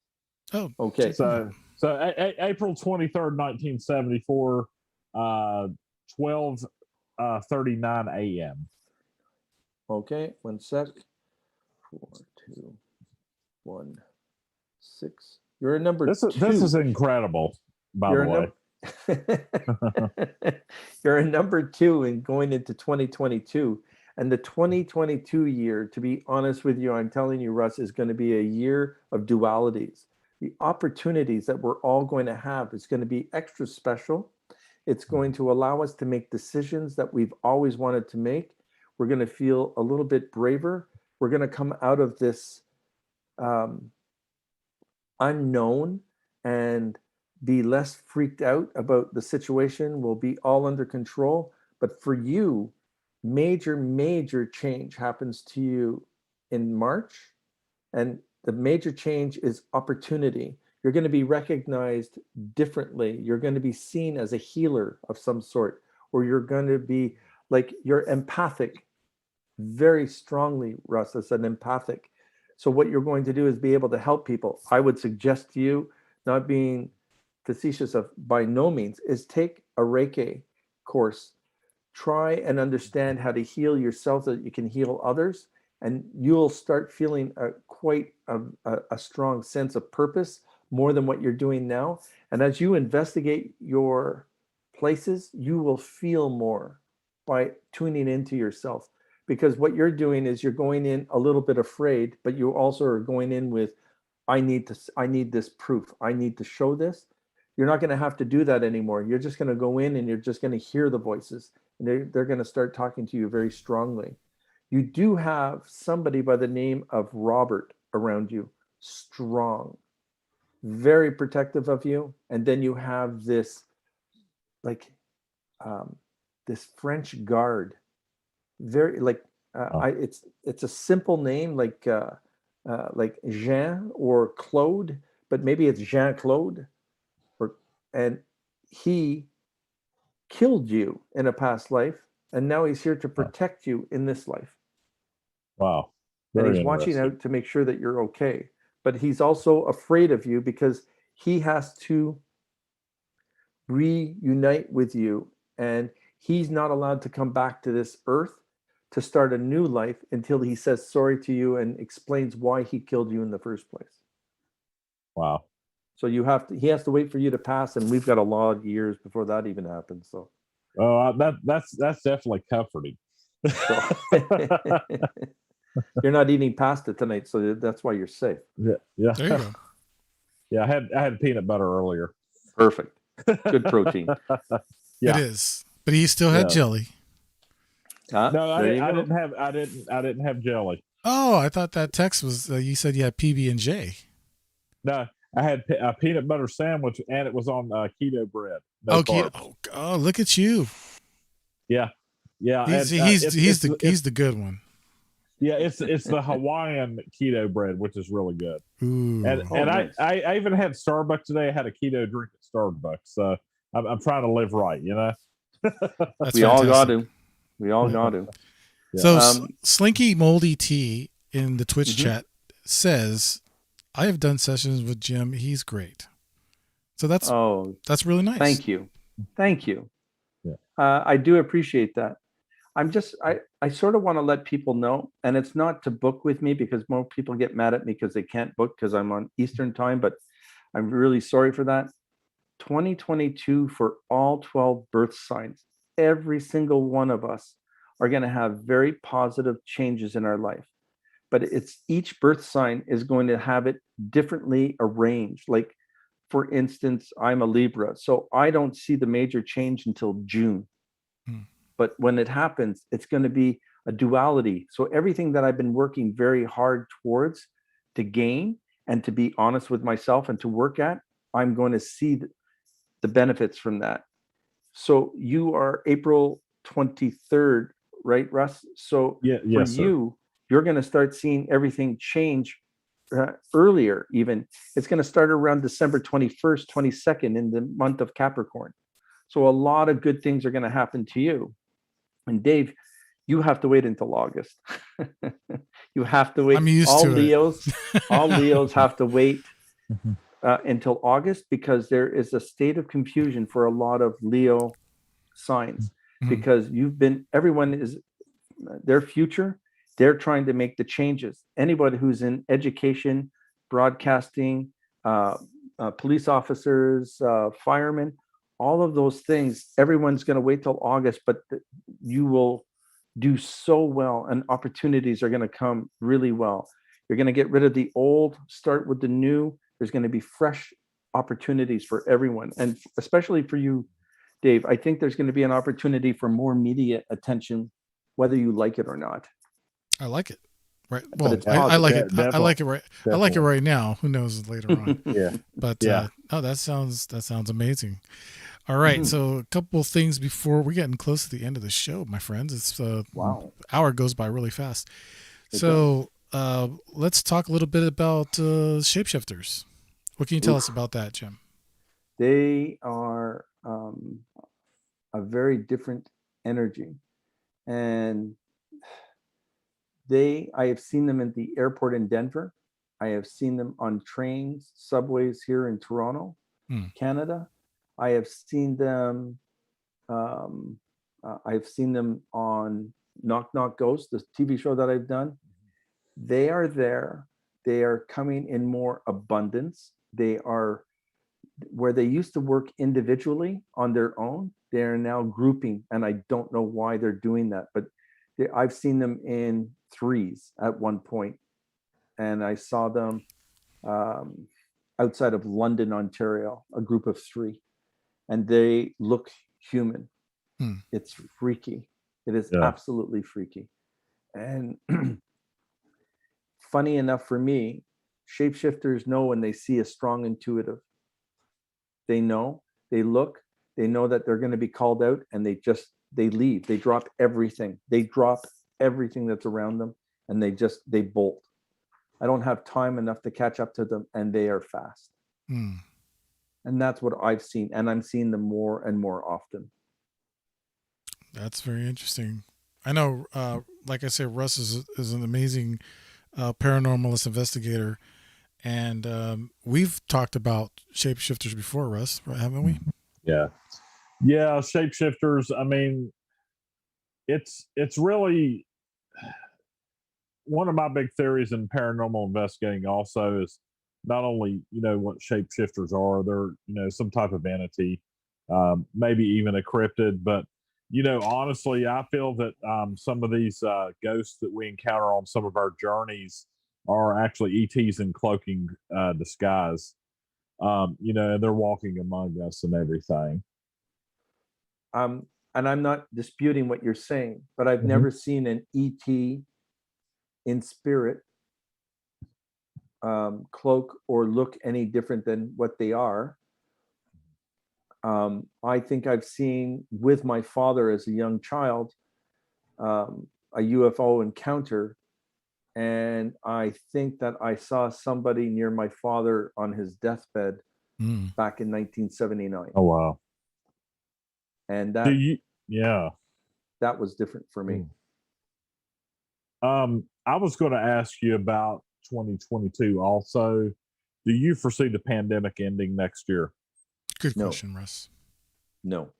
[SPEAKER 1] Oh,
[SPEAKER 3] okay.
[SPEAKER 2] So April 23rd, 1974, 12:39 a.m.
[SPEAKER 3] Okay, 1 sec. 4, 2, 1, 6. You're a number 2.
[SPEAKER 2] This is incredible, by the way.
[SPEAKER 3] You're a number 2 and going into 2022. And the 2022 year, to be honest with you, I'm telling you, Russ, is going to be a year of dualities. The opportunities that we're all going to have is going to be extra special. It's going to allow us to make decisions that we've always wanted to make. We're going to feel a little bit braver. We're going to come out of this unknown and be less freaked out about the situation. We'll be all under control. But for you, major change happens to you in March. And the major change is opportunity. You're going to be recognized differently. You're going to be seen as a healer of some sort, or you're going to be like, you're empathic very strongly, Russ, as an empathic. So what you're going to do is be able to help people. I would suggest to you, not being facetious of by no means, is take a Reiki course. Try and understand how to heal yourself so that you can heal others. And you'll start feeling quite a strong sense of purpose, more than what you're doing now. And as you investigate your places, you will feel more by tuning into yourself. Because what you're doing is you're going in a little bit afraid, but you also are going in with, I need this proof. I need to show this. You're not going to have to do that anymore. You're just going to go in and you're just going to hear the voices. And they're going to start talking to you very strongly. You do have somebody by the name of Robert around you, strong, very protective of you. And then you have this, like, this French guard, very like, it's a simple name, like Jean or Claude, but maybe it's Jean-Claude, and he killed you in a past life, and now he's here to protect you in this life.
[SPEAKER 2] Wow.
[SPEAKER 3] And he's watching out to make sure that you're okay. But he's also afraid of you because he has to reunite with you, and he's not allowed to come back to this earth to start a new life until he says sorry to you and explains why he killed you in the first place.
[SPEAKER 2] Wow.
[SPEAKER 3] So he has to wait for you to pass, and we've got a lot of years before that even happens. So
[SPEAKER 2] that's definitely comforting.
[SPEAKER 3] You're not eating pasta tonight, so that's why you're safe.
[SPEAKER 2] Yeah.
[SPEAKER 1] There you go.
[SPEAKER 2] Yeah, I had peanut butter earlier.
[SPEAKER 3] Perfect. Good protein.
[SPEAKER 2] Yeah.
[SPEAKER 1] It is. But he still had jelly.
[SPEAKER 2] No, I didn't have jelly.
[SPEAKER 1] Oh, I thought that text was you said you had PB&J.
[SPEAKER 2] No, I had a peanut butter sandwich, and it was on keto bread.
[SPEAKER 1] No keto. Oh, look at you.
[SPEAKER 2] Yeah.
[SPEAKER 1] He's the good one.
[SPEAKER 2] Yeah, it's the Hawaiian keto bread, which is really good.
[SPEAKER 1] Ooh.
[SPEAKER 2] Nice. I even had Starbucks today. I had a keto drink at Starbucks. So I'm trying to live right, you know.
[SPEAKER 3] We all got to. We all got to.
[SPEAKER 1] So Slinky Moldy T in the Twitch chat says, I have done sessions with Jim. He's great. So that's really nice.
[SPEAKER 3] Thank you.
[SPEAKER 2] Yeah.
[SPEAKER 3] I do appreciate that. I sort of want to let people know, and it's not to book with me because more people get mad at me because they can't book because I'm on Eastern time, but I'm really sorry for that. 2022 for all 12 birth signs, every single one of us are going to have very positive changes in our life. but it's each birth sign is going to have it differently arranged. Like, for instance, I'm a Libra, so I don't see the major change until June. But when it happens, it's going to be a duality. So everything that I've been working very hard towards to gain and to be honest with myself and to work at, I'm going to see the benefits from that. So you are April 23rd, right, Russ? So for you, you're going to start seeing everything change earlier even. It's going to start around December 21st, 22nd in the month of Capricorn. So a lot of good things are going to happen to you. And Dave, you have to wait until August. You have to wait.
[SPEAKER 1] I'm used to
[SPEAKER 3] Leos,
[SPEAKER 1] it.
[SPEAKER 3] all Leos have to wait until August, because there is a state of confusion for a lot of Leo signs, because everyone is their future. They're trying to make the changes. Anybody who's in education, broadcasting, police officers, firemen, all of those things, everyone's going to wait till August, but you will do so well, and opportunities are going to come really well. You're going to get rid of the old, start with the new. There's going to be fresh opportunities for everyone, and especially for you, Dave. I think there's going to be an opportunity for more media attention, whether you like it or not.
[SPEAKER 1] I like it. Right. Well,
[SPEAKER 3] I
[SPEAKER 1] like it. I like it right. Definitely. I like it right now. Who knows later on? But oh, that sounds amazing. All right. So a couple of things before we're getting close to the end of the show, my friends. It's
[SPEAKER 3] wow.
[SPEAKER 1] Hour goes by really fast. So let's talk a little bit about Shapeshifters. What can you tell us about that, Jim?
[SPEAKER 3] They are a very different energy, and I have seen them at the airport in Denver. I have seen them on trains, subways here in Toronto, Canada. I have seen them. I've seen them on Knock Knock Ghost, the TV show that I've done. They are there. They are coming in more abundance. They are where they used to work individually on their own. They are now grouping, and I don't know why they're doing that, but I've seen them in threes at one point, and I saw them outside of London, Ontario, a group of three, and they look human. It's freaky. It is absolutely freaky. And funny enough for me, shapeshifters know when they see a strong intuitive. They know, they look, they know that they're going to be called out, and they leave. They drop everything. They drop everything that's around them, and they bolt. I don't have time enough to catch up to them, and they are fast. And that's what I've seen, and I'm seeing them more and more often.
[SPEAKER 1] That's very interesting. I know, like I said, Russ is an amazing paranormalist investigator, and we've talked about shapeshifters before, Russ, right, haven't we?
[SPEAKER 2] Yeah, shapeshifters. I mean, it's really one of my big theories in paranormal investigating. Also, is not only what shapeshifters are. They're some type of entity, maybe even a cryptid, but honestly, I feel that some of these ghosts that we encounter on some of our journeys are actually ETs in cloaking disguise. And they're walking among us and everything.
[SPEAKER 3] And I'm not disputing what you're saying, but I've never seen an ET in spirit cloak or look any different than what they are. I think I've seen with my father as a young child a UFO encounter, and I think that I saw somebody near my father on his deathbed back in 1979.
[SPEAKER 2] Oh wow!
[SPEAKER 3] And that was different for me.
[SPEAKER 2] I was going to ask you about 2022 also. Do you foresee the pandemic ending next year?
[SPEAKER 1] Good question, Russ.
[SPEAKER 3] No.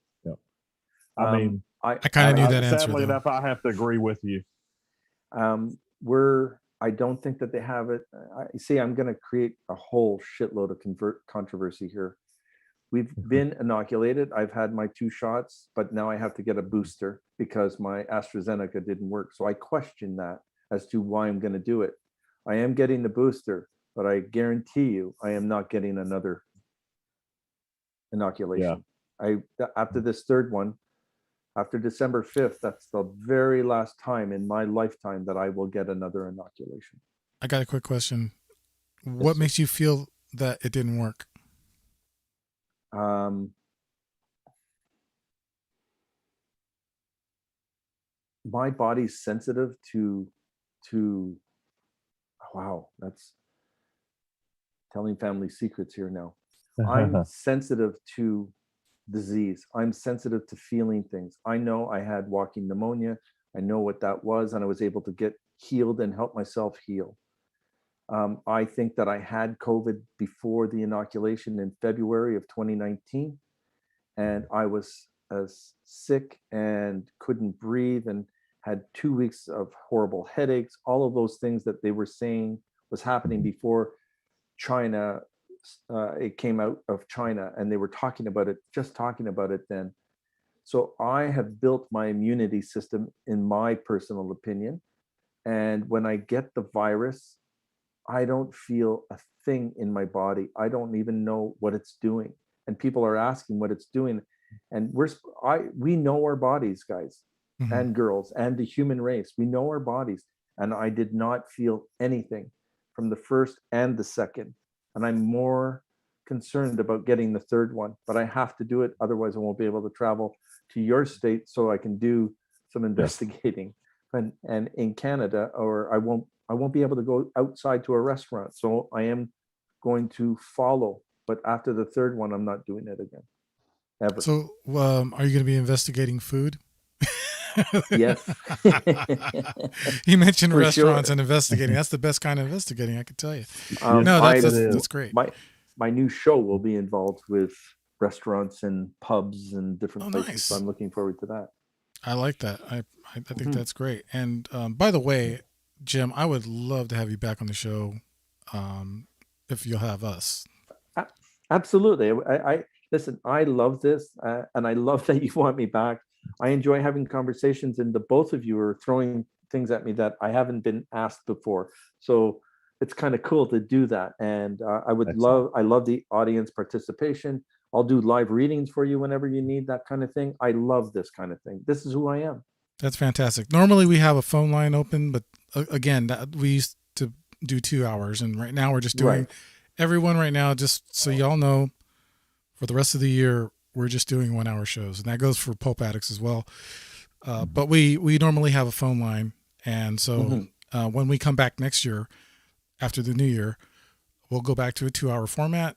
[SPEAKER 2] I mean,
[SPEAKER 1] I kind of knew that answer.
[SPEAKER 2] Sadly enough, I have to agree with you.
[SPEAKER 3] I don't think that they have it. I'm going to create a whole shitload of controversy here. We've been inoculated. I've had my 2 shots, but now I have to get a booster because my AstraZeneca didn't work. So I question that. as to why I'm going to do it. I am getting the booster, but I guarantee you I am not getting another inoculation. After this third one, after December 5th, that's the very last time in my lifetime that I will get another inoculation.
[SPEAKER 1] I got a quick question. What makes you feel that it didn't work?
[SPEAKER 3] My body's sensitive to wow, that's telling family secrets here now. I'm sensitive to disease. I'm sensitive to feeling things. I know I had walking pneumonia. I know what that was, and I was able to get healed and help myself heal. I think that I had COVID before the inoculation in February of 2019, and I was sick and couldn't breathe and had 2 weeks of horrible headaches, all of those things that they were saying was happening before China, it came out of China, and they were talking about it, just talking about it then. So I have built my immunity system, in my personal opinion. And when I get the virus, I don't feel a thing in my body. I don't even know what it's doing. And people are asking what it's doing. And we know our bodies, guys and girls, and the human race. We know our bodies. And I did not feel anything from the first and the second. And I'm more concerned about getting the third one, but I have to do it. Otherwise, I won't be able to travel to your state so I can do some investigating. And in Canada, or I won't be able to go outside to a restaurant. So I am going to follow. But after the third one, I'm not doing it again, ever.
[SPEAKER 1] So are you going to be investigating food?
[SPEAKER 3] Yes.
[SPEAKER 1] You mentioned
[SPEAKER 3] For
[SPEAKER 1] restaurants
[SPEAKER 3] sure.
[SPEAKER 1] and investigating. That's the best kind of investigating, I can tell you.
[SPEAKER 2] No,
[SPEAKER 1] that's great.
[SPEAKER 3] My new show will be involved with restaurants and pubs and different places.
[SPEAKER 1] Nice.
[SPEAKER 3] So I'm looking forward to that.
[SPEAKER 1] I like that. I think that's great. And by the way, Jim, I would love to have you back on the show if you'll have us.
[SPEAKER 3] Absolutely. I listen, I love this, and I love that you want me back. I enjoy having conversations, and the both of you are throwing things at me that I haven't been asked before. So it's kind of cool to do that. And I love the audience participation. I'll do live readings for you whenever you need that kind of thing. I love this kind of thing. This is who I am.
[SPEAKER 1] That's fantastic. Normally we have a phone line open, but again, we used to do 2 hours, and right now we're just doing everyone right now, just so y'all know, for the rest of the year, we're just doing 1 hour shows, and that goes for Pulp Addicts as well. But we normally have a phone line. And so when we come back next year, after the new year, we'll go back to a 2 hour format.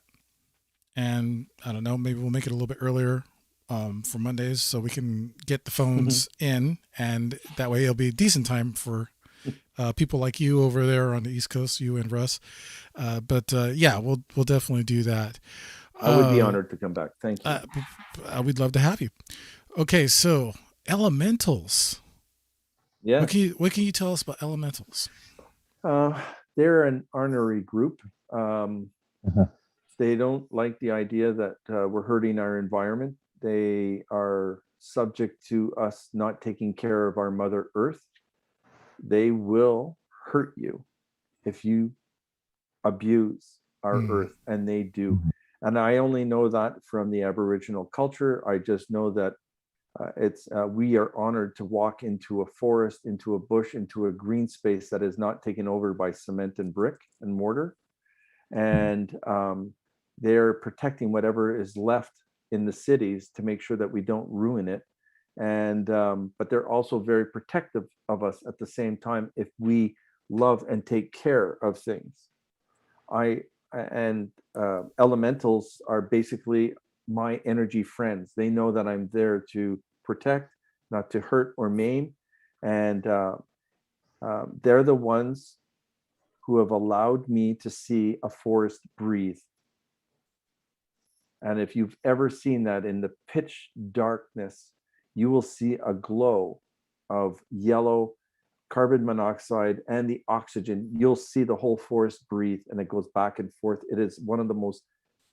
[SPEAKER 1] And I don't know, maybe we'll make it a little bit earlier for Mondays so we can get the phones in. And that way it'll be a decent time for people like you over there on the East Coast, you and Russ. But we'll definitely do that.
[SPEAKER 3] I would be honored to come back. Thank you.
[SPEAKER 1] We'd love to have you. Okay, so elementals.
[SPEAKER 3] Yeah.
[SPEAKER 1] What can you tell us about elementals?
[SPEAKER 3] They're an ornery group. They don't like the idea that we're hurting our environment. They are subject to us not taking care of our Mother Earth. They will hurt you if you abuse our Earth, and they do. And I only know that from the Aboriginal culture. I just know that we are honored to walk into a forest, into a bush, into a green space that is not taken over by cement and brick and mortar. And they're protecting whatever is left in the cities to make sure that we don't ruin it. And but they're also very protective of us at the same time if we love and take care of things. Elementals are basically my energy friends. They know that I'm there to protect, not to hurt or maim. And they're the ones who have allowed me to see a forest breathe. And if you've ever seen that in the pitch darkness, you will see a glow of yellow carbon monoxide and the oxygen. You'll see the whole forest breathe, and it goes back and forth. It is one of the most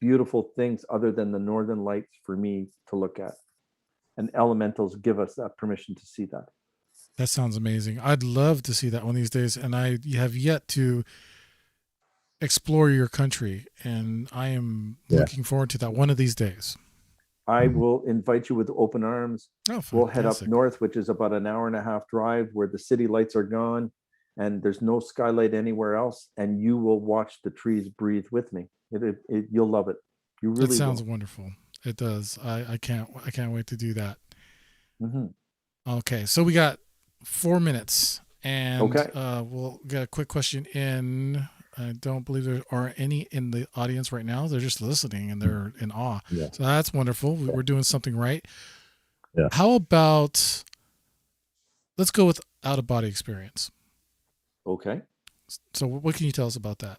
[SPEAKER 3] beautiful things other than the northern lights for me to look at. And elementals give us that permission to see that.
[SPEAKER 1] That sounds amazing. I'd love to see that one these days, and I have yet to explore your country, and I am looking forward to that one of these days.
[SPEAKER 3] I will invite you with open arms.
[SPEAKER 1] Oh,
[SPEAKER 3] We'll head up
[SPEAKER 1] fantastic.
[SPEAKER 3] north, which is about an hour and a half drive, where the city lights are gone and there's no skylight anywhere else, and you will watch the trees breathe with me. You'll love it. You
[SPEAKER 1] That
[SPEAKER 3] really
[SPEAKER 1] sounds
[SPEAKER 3] will.
[SPEAKER 1] wonderful. It does. I can't wait to do that.
[SPEAKER 3] Mm-hmm.
[SPEAKER 1] Okay, so we got 4 minutes, and
[SPEAKER 3] Okay.
[SPEAKER 1] we'll get a quick question in. I don't believe there are any in the audience right now. They're just listening and they're in awe.
[SPEAKER 2] Yeah.
[SPEAKER 1] So that's wonderful. We're doing something right.
[SPEAKER 2] Yeah.
[SPEAKER 1] How about, let's go with out of body experience.
[SPEAKER 3] Okay.
[SPEAKER 1] So what can you tell us about that?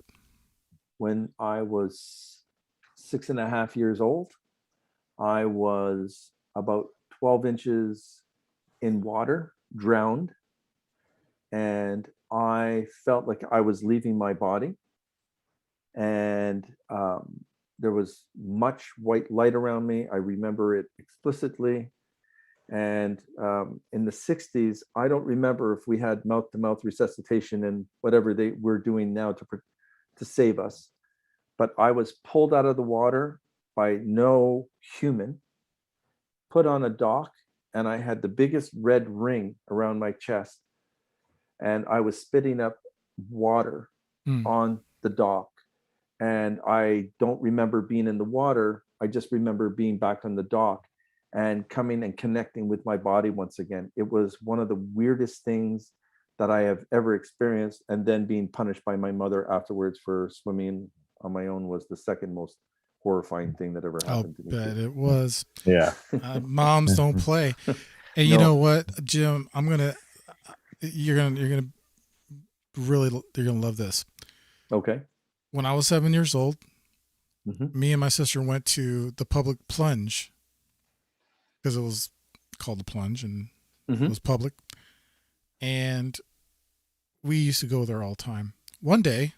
[SPEAKER 3] When I was 6.5 years old, I was about 12 inches in water, drowned, and I felt like I was leaving my body. And there was much white light around me. I remember it explicitly. And in the 60s, I don't remember if we had mouth-to-mouth resuscitation and whatever they were doing now to save us. But I was pulled out of the water by no human, put on a dock, and I had the biggest red ring around my chest. And I was spitting up water on the dock. And I don't remember being in the water. I just remember being back on the dock and coming and connecting with my body once again. It was one of the weirdest things that I have ever experienced. And then being punished by my mother afterwards for swimming on my own was the second most horrifying thing that ever happened to me.
[SPEAKER 1] I'll bet it was.
[SPEAKER 2] Yeah.
[SPEAKER 1] Moms don't play. And you know what, Jim, you're gonna love this.
[SPEAKER 3] Okay.
[SPEAKER 1] When I was 7 years old,
[SPEAKER 3] Mm-hmm.
[SPEAKER 1] me and my sister went to the public plunge because it was called the plunge and it was public. And we used to go there all the time. One day,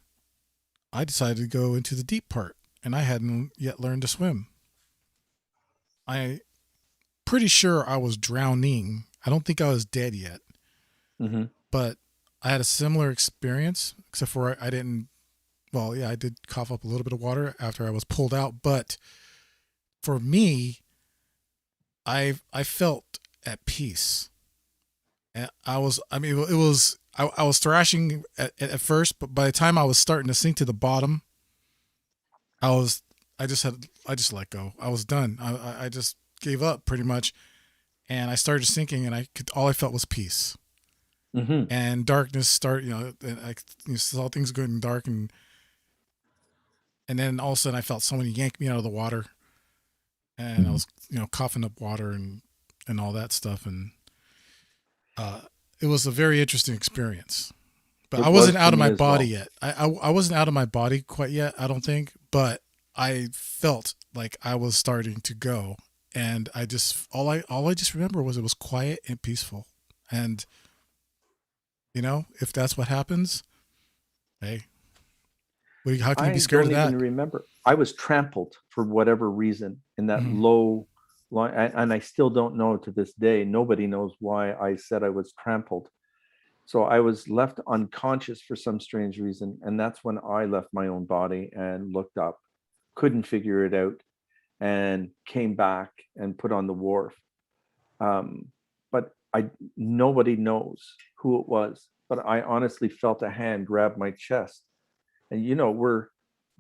[SPEAKER 1] I decided to go into the deep part, and I hadn't yet learned to swim. I pretty sure I was drowning. I don't think I was dead yet.
[SPEAKER 3] Mm-hmm.
[SPEAKER 1] But I had a similar experience, except for I didn't. Well, yeah, I did cough up a little bit of water after I was pulled out. But for me, I felt at peace. And I was thrashing at first, but by the time I was starting to sink to the bottom, I just let go. I was done. I just gave up pretty much, and I started sinking, and all I felt was peace.
[SPEAKER 3] Mm-hmm.
[SPEAKER 1] And darkness started. And I saw things going dark, and then all of a sudden I felt someone yank me out of the water, and I was coughing up water and all that stuff, and it was a very interesting experience. But I wasn't out of my body yet. I wasn't out of my body quite yet, I don't think, but I felt like I was starting to go, and I just all I just remember was it was quiet and peaceful, and if that's what happens, hey, how can you be scared of that?
[SPEAKER 3] I don't even remember. I was trampled for whatever reason in that low line, and I still don't know to this day. Nobody knows why I said I was trampled. So I was left unconscious for some strange reason, and that's when I left my own body and looked up, couldn't figure it out, and came back and put on the wharf. But nobody knows who it was. But I honestly felt a hand grab my chest. And we're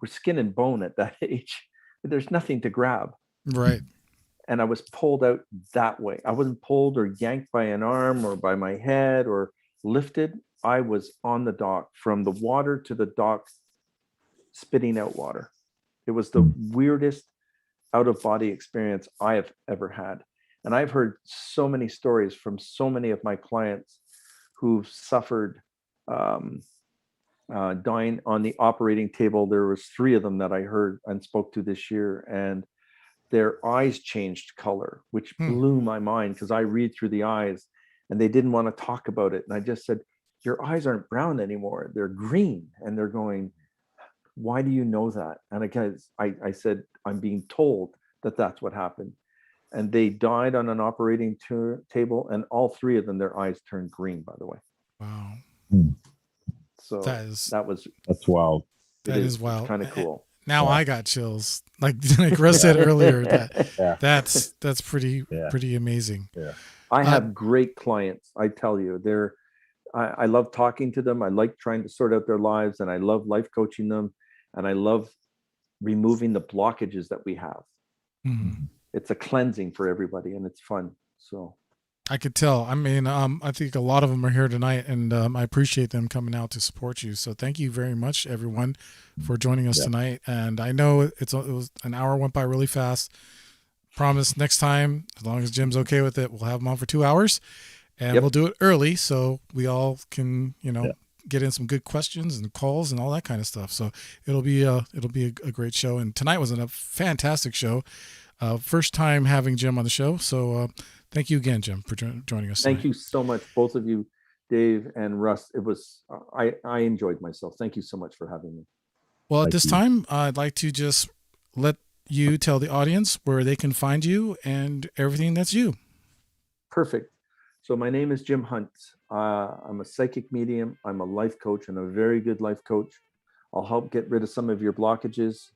[SPEAKER 3] skin and bone at that age. There's nothing to grab.
[SPEAKER 1] Right.
[SPEAKER 3] And I was pulled out that way. I wasn't pulled or yanked by an arm or by my head or lifted. I was on the dock, from the water to the dock, spitting out water. It was the weirdest out of body experience I have ever had. And I've heard so many stories from so many of my clients who've suffered dying on the operating table. There was 3 of them that I heard and spoke to this year, and their eyes changed color, which blew my mind, because I read through the eyes, and they didn't want to talk about it. And I just said, your eyes aren't brown anymore, they're green. And they're going, why do you know that? And I said, I'm being told that that's what happened. and they died on an operating table, and all three of them, their eyes turned green, by the way.
[SPEAKER 1] Wow.
[SPEAKER 3] So
[SPEAKER 2] that's wild.
[SPEAKER 1] That is wild.
[SPEAKER 3] Kind of cool.
[SPEAKER 1] Now I got chills. Like Russ said earlier, that's pretty amazing.
[SPEAKER 2] Yeah.
[SPEAKER 3] I have great clients. I tell you, I love talking to them. I like trying to sort out their lives, and I love life coaching them, and I love removing the blockages that we have.
[SPEAKER 1] Mm-hmm.
[SPEAKER 3] It's a cleansing for everybody, and it's fun. So
[SPEAKER 1] I could tell. I mean, I think a lot of them are here tonight, and I appreciate them coming out to support you. So thank you very much, everyone, for joining us tonight. And I know it was an hour went by really fast. Promise next time, as long as Jim's okay with it, we'll have him on for 2 hours, and we'll do it early so we all can, get in some good questions and calls and all that kind of stuff. So it'll be a great show. And tonight was a fantastic show. First time having Jim on the show. So thank you again, Jim, for joining us.
[SPEAKER 3] Thank you so much, both of you, Dave and Russ. It was I enjoyed myself. Thank you so much for having me.
[SPEAKER 1] Well, at this time, I'd like to just let you tell the audience where they can find you and everything that's you.
[SPEAKER 3] Perfect. So my name is Jim Hunt. I'm a psychic medium. I'm a life coach, and a very good life coach. I'll help get rid of some of your blockages.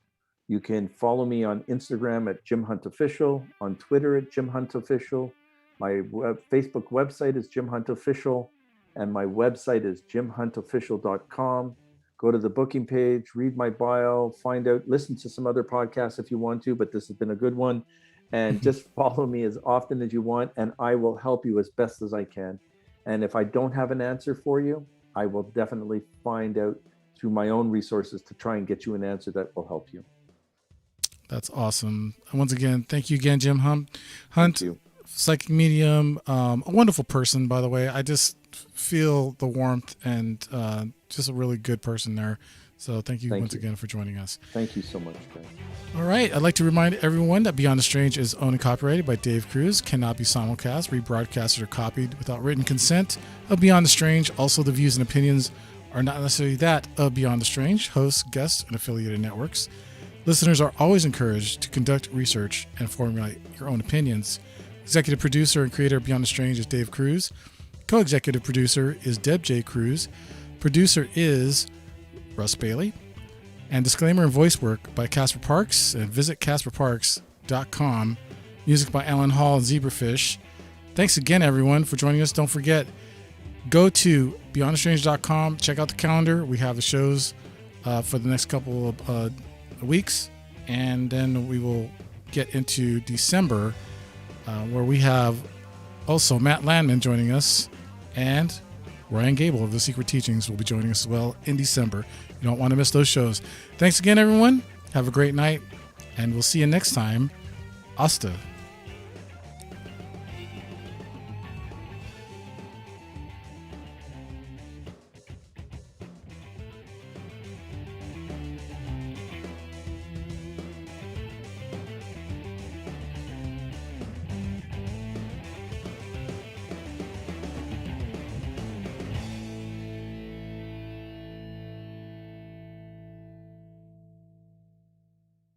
[SPEAKER 3] You can follow me on Instagram at Jim Hunt Official, on Twitter at Jim Hunt Official. My Facebook website is Jim Hunt Official, and my website is jimhuntofficial.com. Go to the booking page, read my bio, find out, listen to some other podcasts if you want to, but this has been a good one. And just follow me as often as you want, and I will help you as best as I can. And if I don't have an answer for you, I will definitely find out through my own resources to try and get you an answer that will help you.
[SPEAKER 1] That's awesome. Once again, thank you again, Jim Hunt.
[SPEAKER 3] Thank you.
[SPEAKER 1] Psychic medium, a wonderful person, by the way. I just feel the warmth and just a really good person there. So thank you once again for joining us.
[SPEAKER 3] Thank you so much, guys.
[SPEAKER 1] All right. I'd like to remind everyone that Beyond the Strange is owned and copyrighted by Dave Cruz, cannot be simulcast, rebroadcasted, or copied without written consent of Beyond the Strange. Also, the views and opinions are not necessarily that of Beyond the Strange, hosts, guests, and affiliated networks. Listeners are always encouraged to conduct research and formulate your own opinions. Executive producer and creator of Beyond the Strange is Dave Cruz. Co-executive producer is Deb J. Cruz. Producer is Russ Bailey. And disclaimer and voice work by Casper Parks, and visit CasperParks.com. Music by Alan Hall and Zebrafish. Thanks again, everyone, for joining us. Don't forget, go to BeyondTheStrange.com. Check out the calendar. We have the shows for the next couple of weeks, and then we will get into December, where we have also Matt Landman joining us, and Ryan Gable of The Secret Teachings will be joining us as well in December. You don't want to miss those shows. Thanks again, everyone. Have a great night, and we'll see you next time. Hasta.